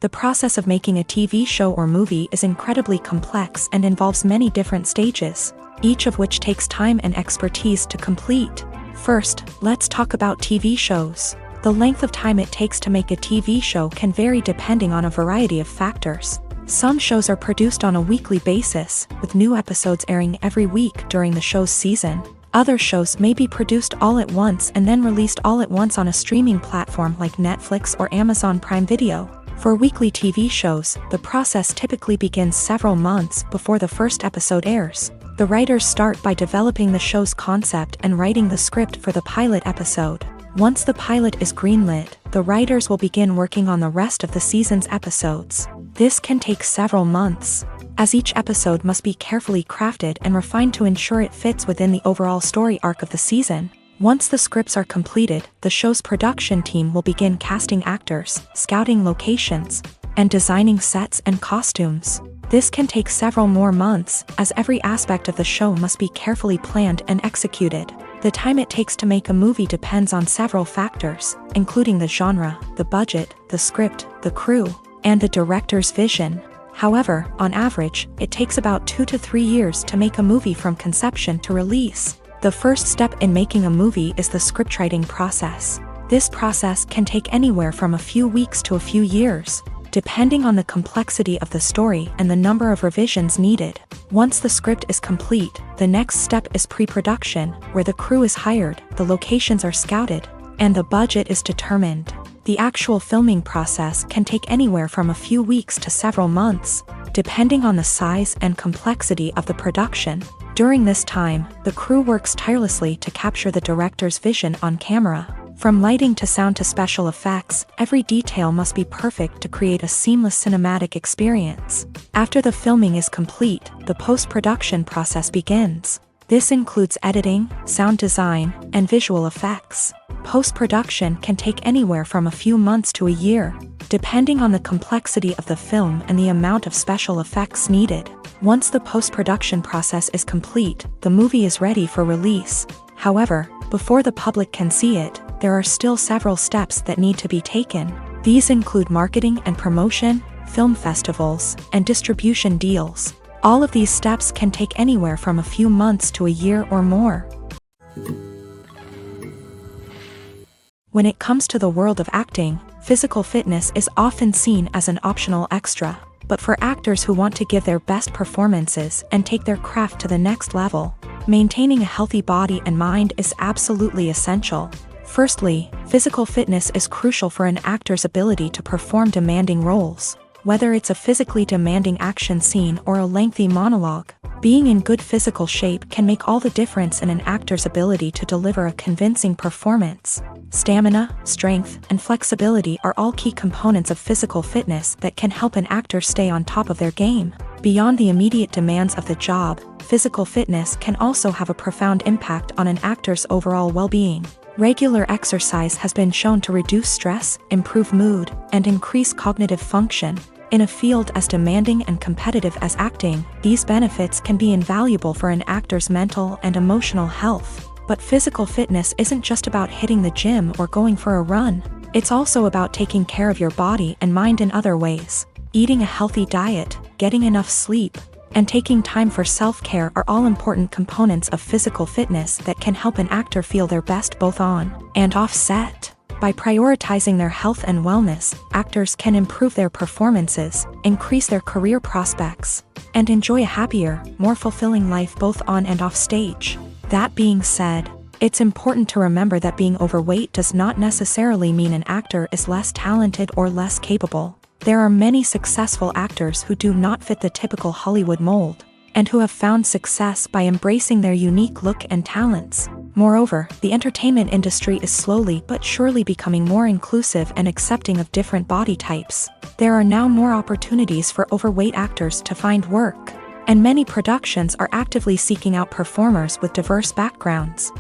Speaker 1: The process of making a TV show or movie is incredibly complex and involves many different stages, each of which takes time and expertise to complete. First, let's talk about TV shows. The length of time it takes to make a TV show can vary depending on a variety of factors. Some shows are produced on a weekly basis, with new episodes airing every week during the show's season. Other shows may be produced all at once and then released all at once on a streaming platform like Netflix or Amazon Prime Video. For weekly TV shows, the process typically begins several months before the first episode airs. The writers start by developing the show's concept and writing the script for the pilot episode. Once the pilot is greenlit, the writers will begin working on the rest of the season's episodes. This can take several months, as each episode must be carefully crafted and refined to ensure it fits within the overall story arc of the season. Once the scripts are completed, the show's production team will begin casting actors, scouting locations, and designing sets and costumes. This can take several more months, as every aspect of the show must be carefully planned and executed. The time it takes to make a movie depends on several factors, including the genre, the budget, the script, the crew, and the director's vision. However, on average, it takes about 2 to 3 years to make a movie from conception to release. The first step in making a movie is the scriptwriting process. This process can take anywhere from a few weeks to a few years, depending on the complexity of the story and the number of revisions needed. Once the script is complete, the next step is pre-production, where the crew is hired, the locations are scouted, and the budget is determined. The actual filming process can take anywhere from a few weeks to several months, depending on the size and complexity of the production. During this time, the crew works tirelessly to capture the director's vision on camera. From lighting to sound to special effects, every detail must be perfect to create a seamless cinematic experience. After the filming is complete, the post-production process begins. This includes editing, sound design, and visual effects. Post-production can take anywhere from a few months to a year, depending on the complexity of the film and the amount of special effects needed. Once the post-production process is complete, the movie is ready for release. However, before the public can see it, there are still several steps that need to be taken. These include marketing and promotion, film festivals, and distribution deals. All of these steps can take anywhere from a few months to a year or more. When it comes to the world of acting, physical fitness is often seen as an optional extra. But for actors who want to give their best performances and take their craft to the next level, maintaining a healthy body and mind is absolutely essential. Firstly, physical fitness is crucial for an actor's ability to perform demanding roles. Whether it's a physically demanding action scene or a lengthy monologue, being in good physical shape can make all the difference in an actor's ability to deliver a convincing performance. Stamina, strength, and flexibility are all key components of physical fitness that can help an actor stay on top of their game. Beyond the immediate demands of the job, physical fitness can also have a profound impact on an actor's overall well-being. Regular exercise has been shown to reduce stress, improve mood, and increase cognitive function. In a field as demanding and competitive as acting, these benefits can be invaluable for an actor's mental and emotional health. But physical fitness isn't just about hitting the gym or going for a run. It's also about taking care of your body and mind in other ways. Eating a healthy diet, getting enough sleep, and taking time for self-care are all important components of physical fitness that can help an actor feel their best both on and off set. By prioritizing their health and wellness, actors can improve their performances, increase their career prospects, and enjoy a happier, more fulfilling life both on and off stage. That being said, it's important to remember that being overweight does not necessarily mean an actor is less talented or less capable. There are many successful actors who do not fit the typical Hollywood mold, and who have found success by embracing their unique look and talents. Moreover, the entertainment industry is slowly but surely becoming more inclusive and accepting of different body types. There are now more opportunities for overweight actors to find work, and many productions are actively seeking out performers with diverse backgrounds.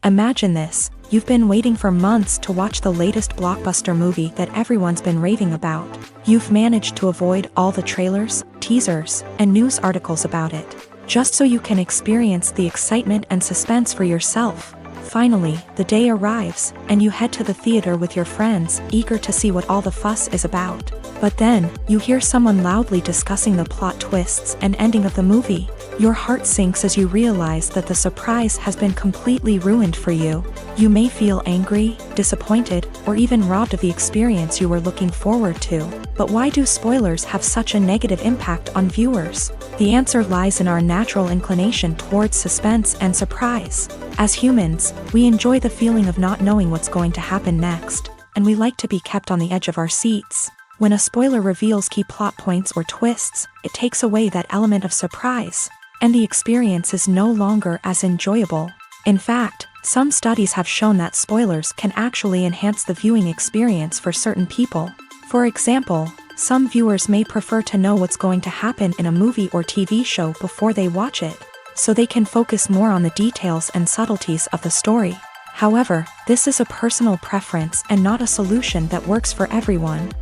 Speaker 1: Imagine this. You've been waiting for months to watch the latest blockbuster movie that everyone's been raving about. You've managed to avoid all the trailers, teasers, and news articles about it, just so you can experience the excitement and suspense for yourself. Finally, the day arrives, and you head to the theater with your friends, eager to see what all the fuss is about. But then, you hear someone loudly discussing the plot twists and ending of the movie. Your heart sinks as you realize that the surprise has been completely ruined for you. You may feel angry, disappointed, or even robbed of the experience you were looking forward to. But why do spoilers have such a negative impact on viewers? The answer lies in our natural inclination towards suspense and surprise. As humans, we enjoy the feeling of not knowing what's going to happen next, and we like to be kept on the edge of our seats. When a spoiler reveals key plot points or twists, it takes away that element of surprise, and the experience is no longer as enjoyable. In fact, some studies have shown that spoilers can actually enhance the viewing experience for certain people. For example, some viewers may prefer to know what's going to happen in a movie or TV show before they watch it, so they can focus more on the details and subtleties of the story. However, this is a personal preference and not a solution that works for everyone.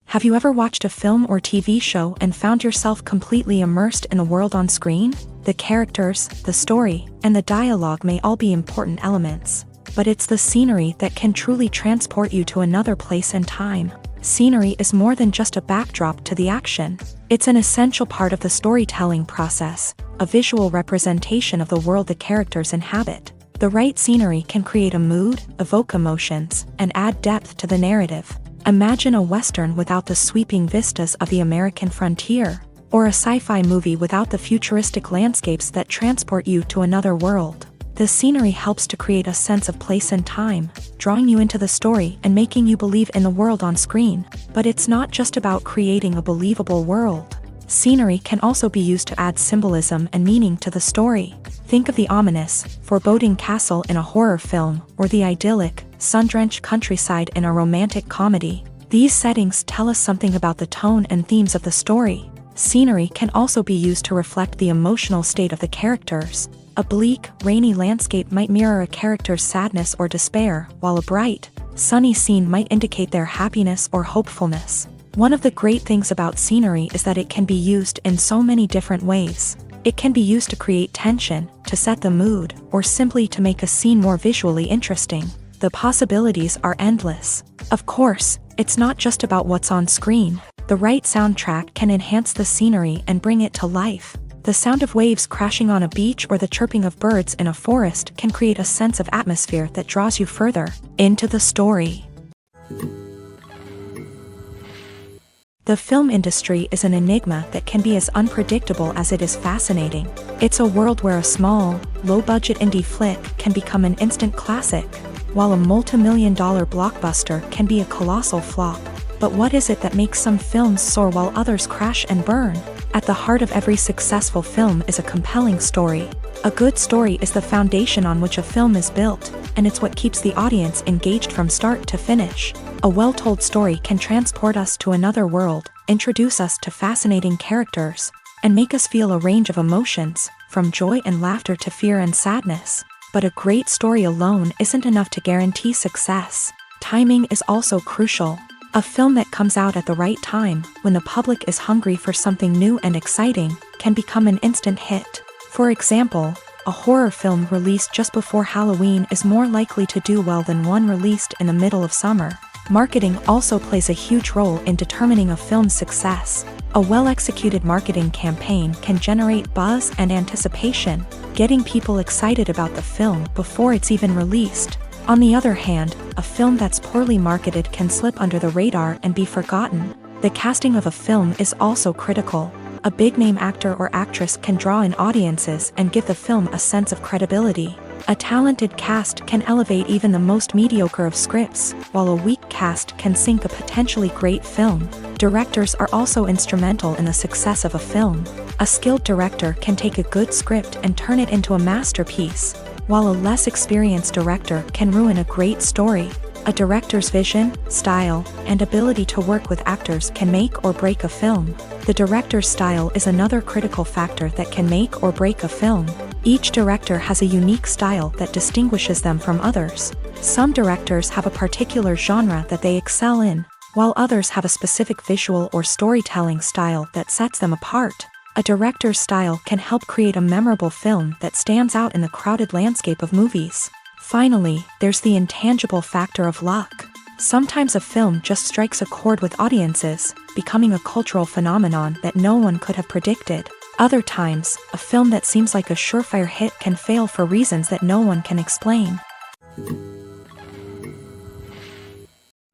Speaker 1: Have you ever watched a film or TV show and found yourself completely immersed in the world on screen? The characters, the story, and the dialogue may all be important elements, but it's the scenery that can truly transport you to another place and time. Scenery is more than just a backdrop to the action. It's an essential part of the storytelling process, a visual representation of the world the characters inhabit. The right scenery can create a mood, evoke emotions, and add depth to the narrative. Imagine a Western without the sweeping vistas of the American frontier, or a sci-fi movie without the futuristic landscapes that transport you to another world. The scenery helps to create a sense of place and time, drawing you into the story and making you believe in the world on screen. But it's not just about creating a believable world. Scenery can also be used to add symbolism and meaning to the story. Think of the ominous, foreboding castle in a horror film, or the idyllic, sun-drenched countryside in a romantic comedy. These settings tell us something about the tone and themes of the story. Scenery can also be used to reflect the emotional state of the characters. A bleak, rainy landscape might mirror a character's sadness or despair, while a bright, sunny scene might indicate their happiness or hopefulness. One of the great things about scenery is that it can be used in so many different ways. It can be used to create tension, to set the mood, or simply to make a scene more visually interesting. The possibilities are endless. Of course, it's not just about what's on screen. The right soundtrack can enhance the scenery and bring it to life. The sound of waves crashing on a beach or the chirping of birds in a forest can create a sense of atmosphere that draws you further into the story. The film industry is an enigma that can be as unpredictable as it is fascinating. It's a world where a small, low-budget indie flick can become an instant classic, while a multi-million-dollar blockbuster can be a colossal flop. But what is it that makes some films soar while others crash and burn? At the heart of every successful film is a compelling story. A good story is the foundation on which a film is built, and it's what keeps the audience engaged from start to finish. A well-told story can transport us to another world, introduce us to fascinating characters, and make us feel a range of emotions, from joy and laughter to fear and sadness. But a great story alone isn't enough to guarantee success. Timing is also crucial. A film that comes out at the right time, when the public is hungry for something new and exciting, can become an instant hit. For example, a horror film released just before Halloween is more likely to do well than one released in the middle of summer. Marketing also plays a huge role in determining a film's success. A well-executed marketing campaign can generate buzz and anticipation, getting people excited about the film before it's even released. On the other hand, a film that's poorly marketed can slip under the radar and be forgotten. The casting of a film is also critical. A big-name actor or actress can draw in audiences and give the film a sense of credibility. A talented cast can elevate even the most mediocre of scripts, while a weak cast can sink a potentially great film. Directors are also instrumental in the success of a film. A skilled director can take a good script and turn it into a masterpiece, while a less experienced director can ruin a great story. A director's vision, style, and ability to work with actors can make or break a film. The director's style is another critical factor that can make or break a film. Each director has a unique style that distinguishes them from others. Some directors have a particular genre that they excel in, while others have a specific visual or storytelling style that sets them apart. A director's style can help create a memorable film that stands out in the crowded landscape of movies. Finally, there's the intangible factor of luck. Sometimes a film just strikes a chord with audiences, becoming a cultural phenomenon that no one could have predicted. Other times, a film that seems like a surefire hit can fail for reasons that no one can explain.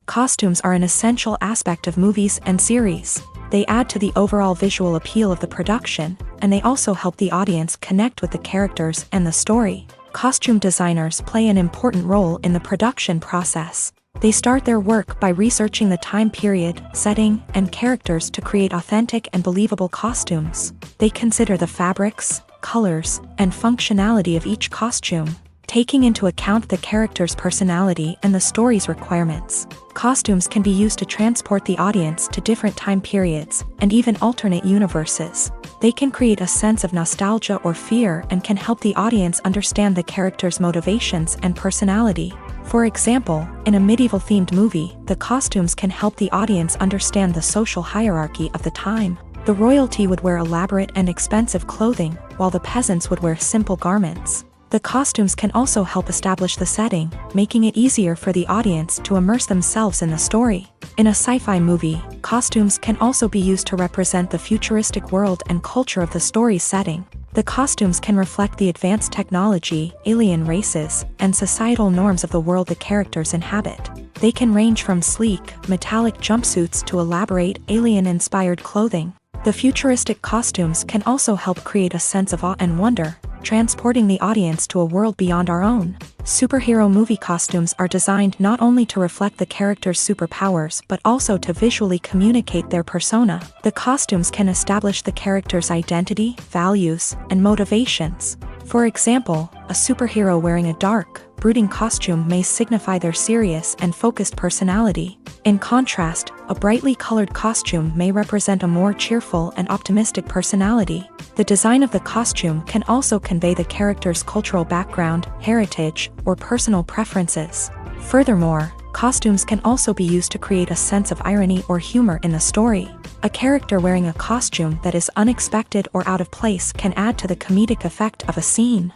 Speaker 1: Costumes are an essential aspect of movies and series. They add to the overall visual appeal of the production, and they also help the audience connect with the characters and the story. Costume designers play an important role in the production process. They start their work by researching the time period, setting, and characters to create authentic and believable costumes. They consider the fabrics, colors, and functionality of each costume, taking into account the character's personality and the story's requirements. Costumes can be used to transport the audience to different time periods, and even alternate universes. They can create a sense of nostalgia or fear and can help the audience understand the character's motivations and personality. For example, in a medieval-themed movie, the costumes can help the audience understand the social hierarchy of the time. The royalty would wear elaborate and expensive clothing, while the peasants would wear simple garments. The costumes can also help establish the setting, making it easier for the audience to immerse themselves in the story. In a sci-fi movie, costumes can also be used to represent the futuristic world and culture of the story's setting. The costumes can reflect the advanced technology, alien races, and societal norms of the world the characters inhabit. They can range from sleek, metallic jumpsuits to elaborate, alien-inspired clothing. The futuristic costumes can also help create a sense of awe and wonder, transporting the audience to a world beyond our own. Superhero movie costumes are designed not only to reflect the character's superpowers but also to visually communicate their persona. The costumes can establish the character's identity, values, and motivations. For example, a superhero wearing a dark, brooding costume may signify their serious and focused personality. In contrast, a brightly colored costume may represent a more cheerful and optimistic personality. The design of the costume can also convey the character's cultural background, heritage, or personal preferences. Furthermore, costumes can also be used to create a sense of irony or humor in the story. A character wearing a costume that is unexpected or out of place can add to the comedic effect of a scene.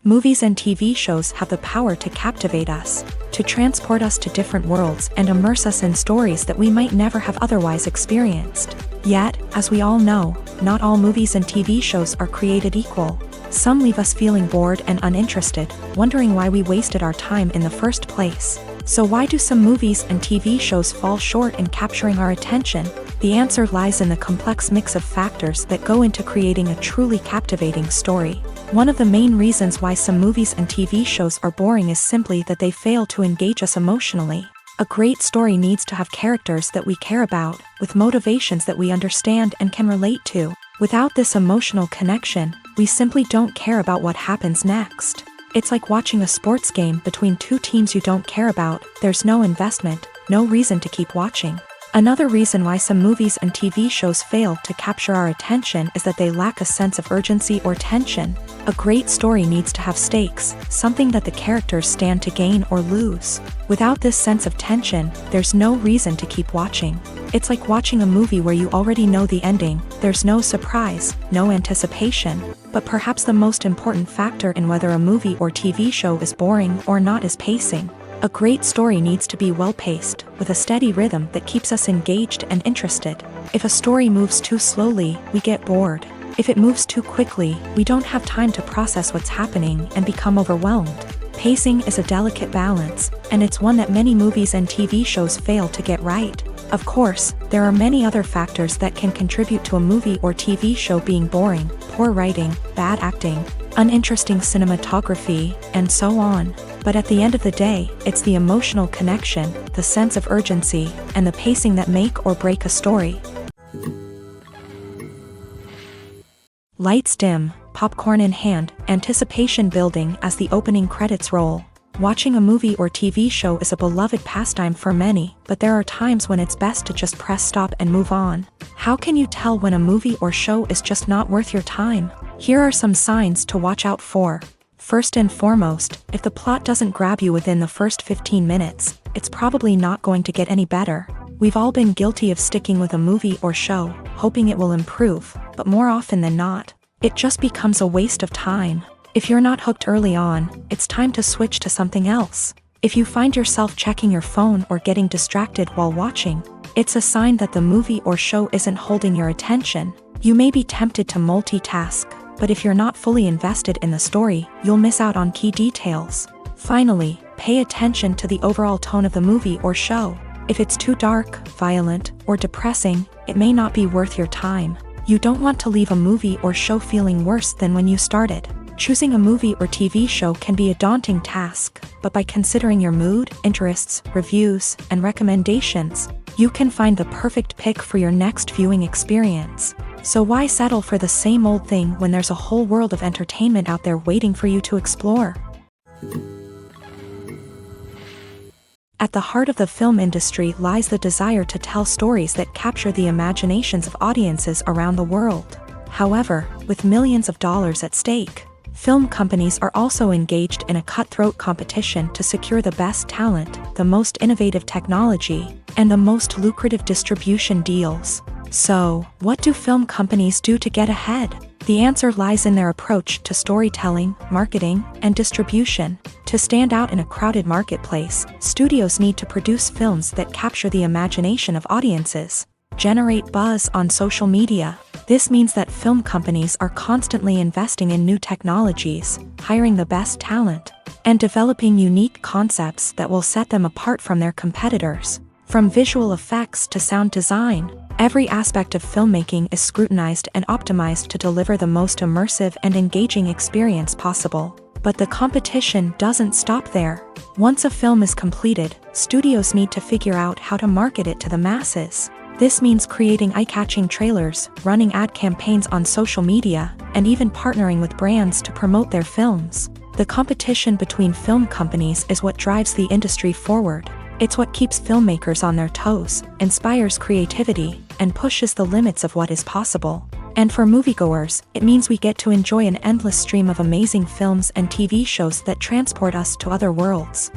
Speaker 1: Movies and TV shows have the power to captivate us, to transport us to different worlds and immerse us in stories that we might never have otherwise experienced. Yet, as we all know, not all movies and TV shows are created equal. Some leave us feeling bored and uninterested, wondering why we wasted our time in the first place. So why do some movies and TV shows fall short in capturing our attention? The answer lies in the complex mix of factors that go into creating a truly captivating story. One of the main reasons why some movies and TV shows are boring is simply that they fail to engage us emotionally. A great story needs to have characters that we care about, with motivations that we understand and can relate to. Without this emotional connection, we simply don't care about what happens next. It's like watching a sports game between two teams you don't care about. There's no investment, no reason to keep watching. Another reason why some movies and TV shows fail to capture our attention is that they lack a sense of urgency or tension. A great story needs to have stakes, something that the characters stand to gain or lose. Without this sense of tension, there's no reason to keep watching. It's like watching a movie where you already know the ending. There's no surprise, no anticipation. But perhaps the most important factor in whether a movie or TV show is boring or not is pacing. A great story needs to be well-paced, with a steady rhythm that keeps us engaged and interested. If a story moves too slowly, we get bored. If it moves too quickly, we don't have time to process what's happening and become overwhelmed. Pacing is a delicate balance, and it's one that many movies and TV shows fail to get right. Of course, there are many other factors that can contribute to a movie or TV show being boring: poor writing, bad acting, uninteresting cinematography, and so on. But at the end of the day, it's the emotional connection, the sense of urgency, and the pacing that make or break a story. Lights dim, popcorn in hand, anticipation building as the opening credits roll. Watching a movie or TV show is a beloved pastime for many, but there are times when it's best to just press stop and move on. How can you tell when a movie or show is just not worth your time? Here are some signs to watch out for. First and foremost, if the plot doesn't grab you within the first 15 minutes, it's probably not going to get any better. We've all been guilty of sticking with a movie or show, hoping it will improve, but more often than not, it just becomes a waste of time. If you're not hooked early on, it's time to switch to something else. If you find yourself checking your phone or getting distracted while watching, it's a sign that the movie or show isn't holding your attention. You may be tempted to multitask, but if you're not fully invested in the story, you'll miss out on key details. Finally, pay attention to the overall tone of the movie or show. If it's too dark, violent, or depressing, it may not be worth your time. You don't want to leave a movie or show feeling worse than when you started. Choosing a movie or TV show can be a daunting task, but by considering your mood, interests, reviews, and recommendations, you can find the perfect pick for your next viewing experience. So why settle for the same old thing when there's a whole world of entertainment out there waiting for you to explore? At the heart of the film industry lies the desire to tell stories that capture the imaginations of audiences around the world. However, with millions of dollars at stake, film companies are also engaged in a cutthroat competition to secure the best talent, the most innovative technology, and the most lucrative distribution deals. So, what do film companies do to get ahead? The answer lies in their approach to storytelling, marketing, and distribution. To stand out in a crowded marketplace, studios need to produce films that capture the imagination of audiences, generate buzz on social media. This means that film companies are constantly investing in new technologies, hiring the best talent, and developing unique concepts that will set them apart from their competitors. From visual effects to sound design, every aspect of filmmaking is scrutinized and optimized to deliver the most immersive and engaging experience possible. But the competition doesn't stop there. Once a film is completed, studios need to figure out how to market it to the masses. This means creating eye-catching trailers, running ad campaigns on social media, and even partnering with brands to promote their films. The competition between film companies is what drives the industry forward. It's what keeps filmmakers on their toes, inspires creativity, and pushes the limits of what is possible. And for moviegoers, it means we get to enjoy an endless stream of amazing films and TV shows that transport us to other worlds.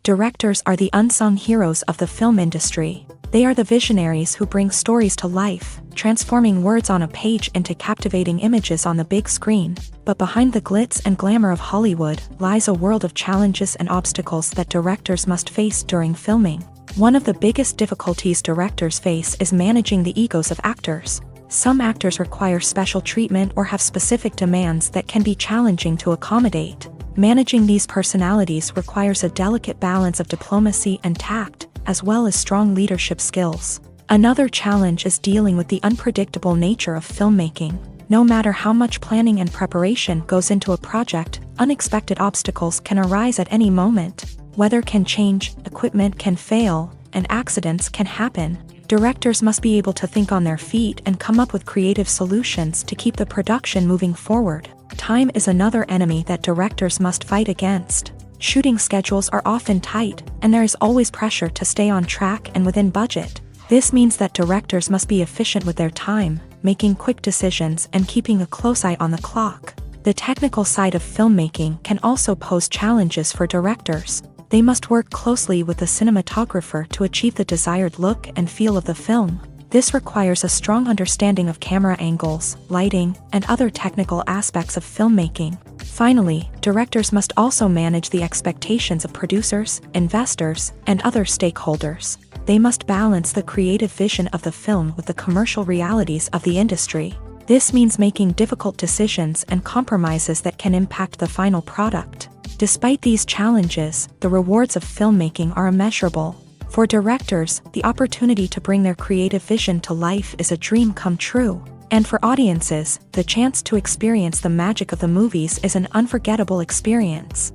Speaker 1: Directors are the unsung heroes of the film industry. They are the visionaries who bring stories to life, transforming words on a page into captivating images on the big screen. But behind the glitz and glamour of Hollywood lies a world of challenges and obstacles that directors must face during filming. One of the biggest difficulties directors face is managing the egos of actors. Some actors require special treatment or have specific demands that can be challenging to accommodate. Managing these personalities requires a delicate balance of diplomacy and tact, as well as strong leadership skills. Another challenge is dealing with the unpredictable nature of filmmaking. No matter how much planning and preparation goes into a project, unexpected obstacles can arise at any moment. Weather can change, equipment can fail, and accidents can happen. Directors must be able to think on their feet and come up with creative solutions to keep the production moving forward. Time is another enemy that directors must fight against. Shooting schedules are often tight, and there is always pressure to stay on track and within budget. This means that directors must be efficient with their time, making quick decisions and keeping a close eye on the clock. The technical side of filmmaking can also pose challenges for directors. They must work closely with the cinematographer to achieve the desired look and feel of the film. This requires a strong understanding of camera angles, lighting, and other technical aspects of filmmaking. Finally, directors must also manage the expectations of producers, investors, and other stakeholders. They must balance the creative vision of the film with the commercial realities of the industry. This means making difficult decisions and compromises that can impact the final product. Despite these challenges, the rewards of filmmaking are immeasurable. For directors, the opportunity to bring their creative vision to life is a dream come true. And for audiences, the chance to experience the magic of the movies is an unforgettable experience.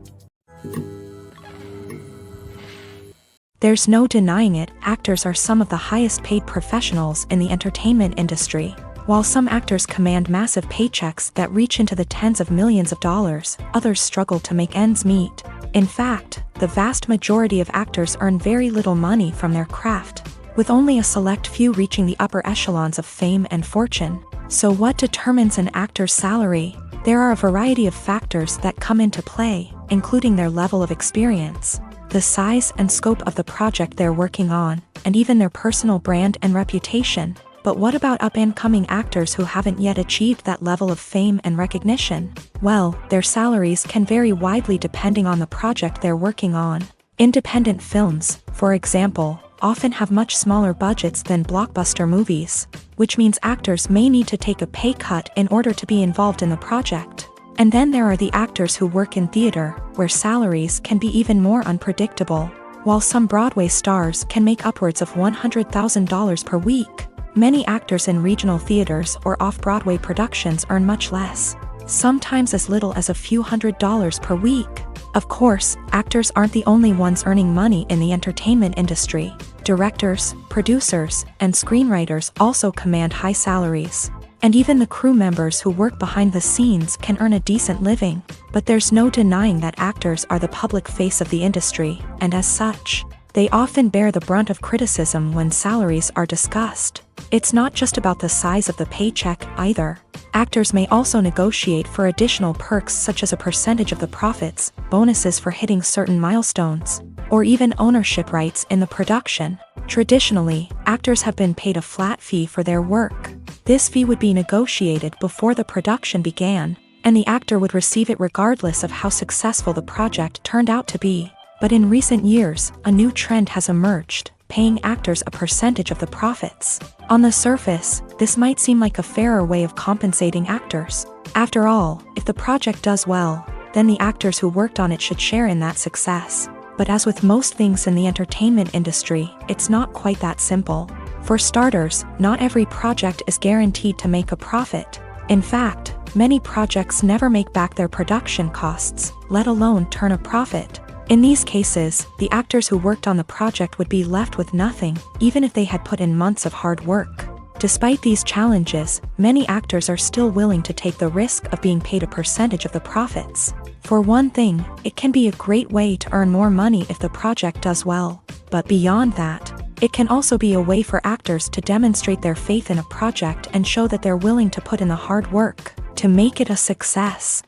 Speaker 1: There's no denying it, actors are some of the highest paid professionals in the entertainment industry. While some actors command massive paychecks that reach into the tens of millions of dollars, others struggle to make ends meet. In fact, the vast majority of actors earn very little money from their craft, with only a select few reaching the upper echelons of fame and fortune. So what determines an actor's salary? There are a variety of factors that come into play, including their level of experience, the size and scope of the project they're working on, and even their personal brand and reputation. But what about up-and-coming actors who haven't yet achieved that level of fame and recognition? Well, their salaries can vary widely depending on the project they're working on. Independent films, for example, often have much smaller budgets than blockbuster movies, which means actors may need to take a pay cut in order to be involved in the project. And then there are the actors who work in theater, where salaries can be even more unpredictable. While some Broadway stars can make upwards of $100,000 per week, many actors in regional theaters or off-Broadway productions earn much less, sometimes as little as a few $100s per week. Of course, actors aren't the only ones earning money in the entertainment industry. Directors, producers, and screenwriters also command high salaries. And even the crew members who work behind the scenes can earn a decent living. But there's no denying that actors are the public face of the industry, and as such, they often bear the brunt of criticism when salaries are discussed. It's not just about the size of the paycheck either. Actors may also negotiate for additional perks such as a percentage of the profits, bonuses for hitting certain milestones, or even ownership rights in the production. Traditionally, actors have been paid a flat fee for their work. This fee would be negotiated before the production began, and the actor would receive it regardless of how successful the project turned out to be. But in recent years, a new trend has emerged, paying actors a percentage of the profits. On the surface, this might seem like a fairer way of compensating actors. After all, if the project does well, then the actors who worked on it should share in that success. But as with most things in the entertainment industry, it's not quite that simple. For starters, not every project is guaranteed to make a profit. In fact, many projects never make back their production costs, let alone turn a profit. In these cases, the actors who worked on the project would be left with nothing, even if they had put in months of hard work. Despite these challenges, many actors are still willing to take the risk of being paid a percentage of the profits. For one thing, it can be a great way to earn more money if the project does well. But beyond that, it can also be a way for actors to demonstrate their faith in a project and show that they're willing to put in the hard work to make it a success.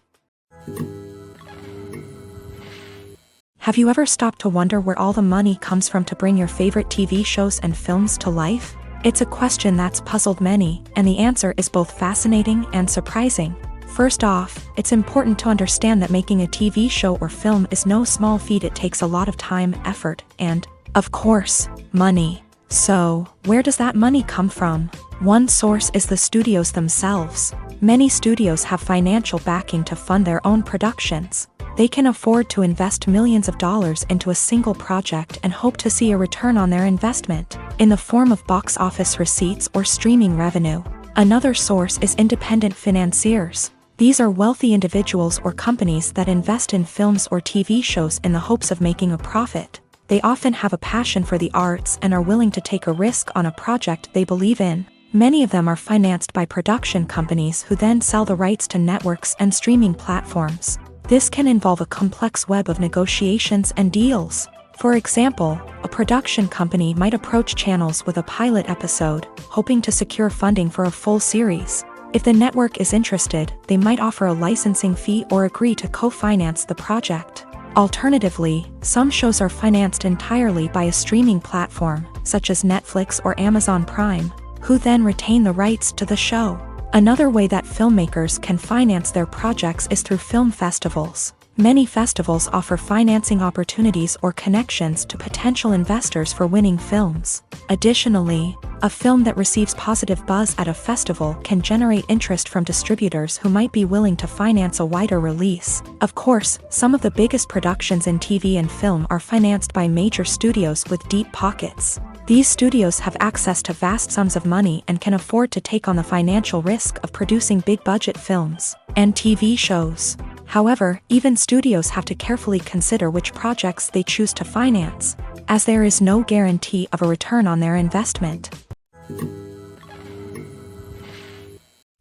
Speaker 1: Have you ever stopped to wonder where all the money comes from to bring your favorite TV shows and films to life? It's a question that's puzzled many, and the answer is both fascinating and surprising. First off, it's important to understand that making a TV show or film is no small feat. It takes a lot of time, effort, and, of course, money. So, where does that money come from? One source is the studios themselves. Many studios have financial backing to fund their own productions. They can afford to invest millions of dollars into a single project and hope to see a return on their investment, in the form of box office receipts or streaming revenue. Another source is independent financiers. These are wealthy individuals or companies that invest in films or TV shows in the hopes of making a profit. They often have a passion for the arts and are willing to take a risk on a project they believe in. Many of them are financed by production companies who then sell the rights to networks and streaming platforms. This can involve a complex web of negotiations and deals. For example, a production company might approach channels with a pilot episode, hoping to secure funding for a full series. If the network is interested, they might offer a licensing fee or agree to co-finance the project. Alternatively, some shows are financed entirely by a streaming platform, such as Netflix or Amazon Prime, who then retain the rights to the show. Another way that filmmakers can finance their projects is through film festivals. Many festivals offer financing opportunities or connections to potential investors for winning films. Additionally, a film that receives positive buzz at a festival can generate interest from distributors who might be willing to finance a wider release. Of course, some of the biggest productions in TV and film are financed by major studios with deep pockets. These studios have access to vast sums of money and can afford to take on the financial risk of producing big-budget films and TV shows. However, even studios have to carefully consider which projects they choose to finance, as there is no guarantee of a return on their investment.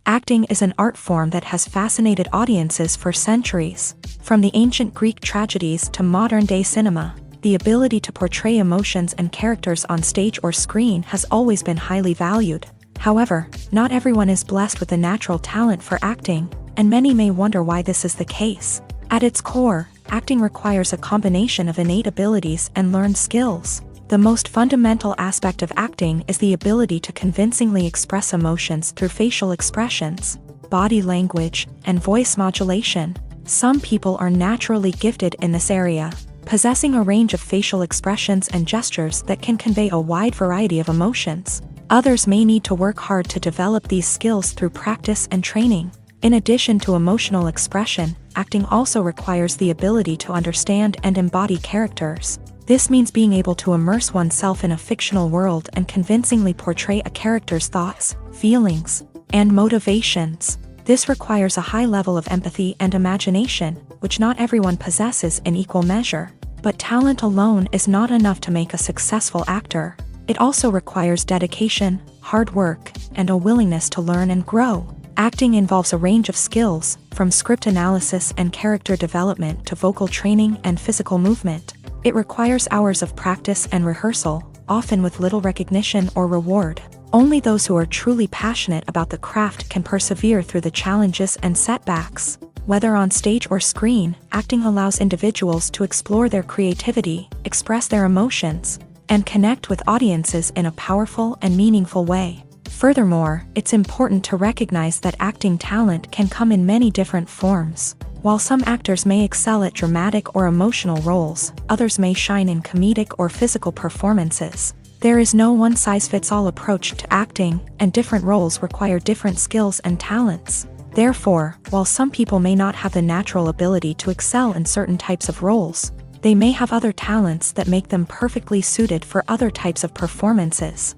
Speaker 1: Acting is an art form that has fascinated audiences for centuries. From the ancient Greek tragedies to modern-day cinema, the ability to portray emotions and characters on stage or screen has always been highly valued. However, not everyone is blessed with a natural talent for acting, and many may wonder why this is the case. At its core, acting requires a combination of innate abilities and learned skills. The most fundamental aspect of acting is the ability to convincingly express emotions through facial expressions, body language, and voice modulation. Some people are naturally gifted in this area, possessing a range of facial expressions and gestures that can convey a wide variety of emotions. Others may need to work hard to develop these skills through practice and training. In addition to emotional expression, acting also requires the ability to understand and embody characters. This means being able to immerse oneself in a fictional world and convincingly portray a character's thoughts, feelings, and motivations. This requires a high level of empathy and imagination, which not everyone possesses in equal measure. But talent alone is not enough to make a successful actor. It also requires dedication, hard work, and a willingness to learn and grow. Acting involves a range of skills, from script analysis and character development to vocal training and physical movement. It requires hours of practice and rehearsal, often with little recognition or reward. Only those who are truly passionate about the craft can persevere through the challenges and setbacks. Whether on stage or screen, acting allows individuals to explore their creativity, express their emotions, and connect with audiences in a powerful and meaningful way. Furthermore, it's important to recognize that acting talent can come in many different forms. While some actors may excel at dramatic or emotional roles, others may shine in comedic or physical performances. There is no one-size-fits-all approach to acting, and different roles require different skills and talents. Therefore, while some people may not have the natural ability to excel in certain types of roles, they may have other talents that make them perfectly suited for other types of performances.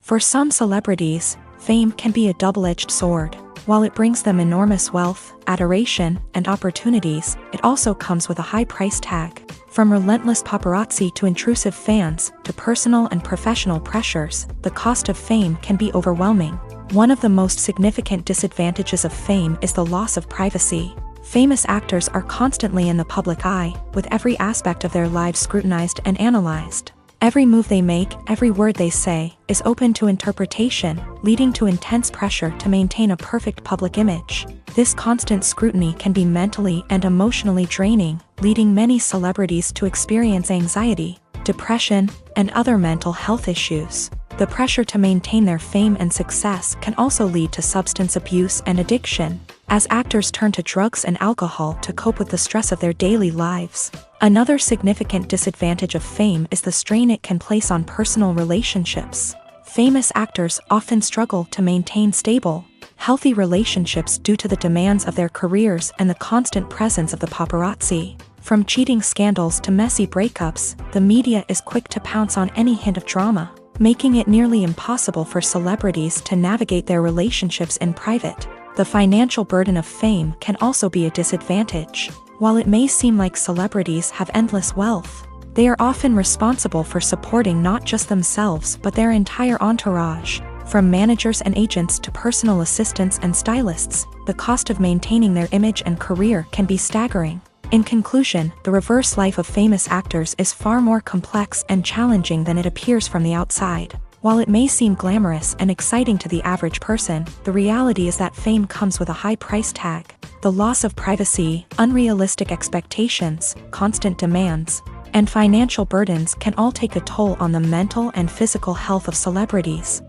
Speaker 1: For some celebrities, fame can be a double-edged sword. While it brings them enormous wealth, adoration, and opportunities, it also comes with a high price tag. From relentless paparazzi to intrusive fans, to personal and professional pressures, the cost of fame can be overwhelming. One of the most significant disadvantages of fame is the loss of privacy. Famous actors are constantly in the public eye, with every aspect of their lives scrutinized and analyzed. Every move they make, every word they say, is open to interpretation, leading to intense pressure to maintain a perfect public image. This constant scrutiny can be mentally and emotionally draining, leading many celebrities to experience anxiety, depression, and other mental health issues. The pressure to maintain their fame and success can also lead to substance abuse and addiction, as actors turn to drugs and alcohol to cope with the stress of their daily lives. Another significant disadvantage of fame is the strain it can place on personal relationships. Famous actors often struggle to maintain stable, healthy relationships due to the demands of their careers and the constant presence of the paparazzi. From cheating scandals to messy breakups, the media is quick to pounce on any hint of drama, making it nearly impossible for celebrities to navigate their relationships in private. The financial burden of fame can also be a disadvantage. While it may seem like celebrities have endless wealth, they are often responsible for supporting not just themselves but their entire entourage. From managers and agents to personal assistants and stylists, the cost of maintaining their image and career can be staggering. In conclusion, the reverse life of famous actors is far more complex and challenging than it appears from the outside. While it may seem glamorous and exciting to the average person, the reality is that fame comes with a high price tag. The loss of privacy, unrealistic expectations, constant demands, and financial burdens can all take a toll on the mental and physical health of celebrities.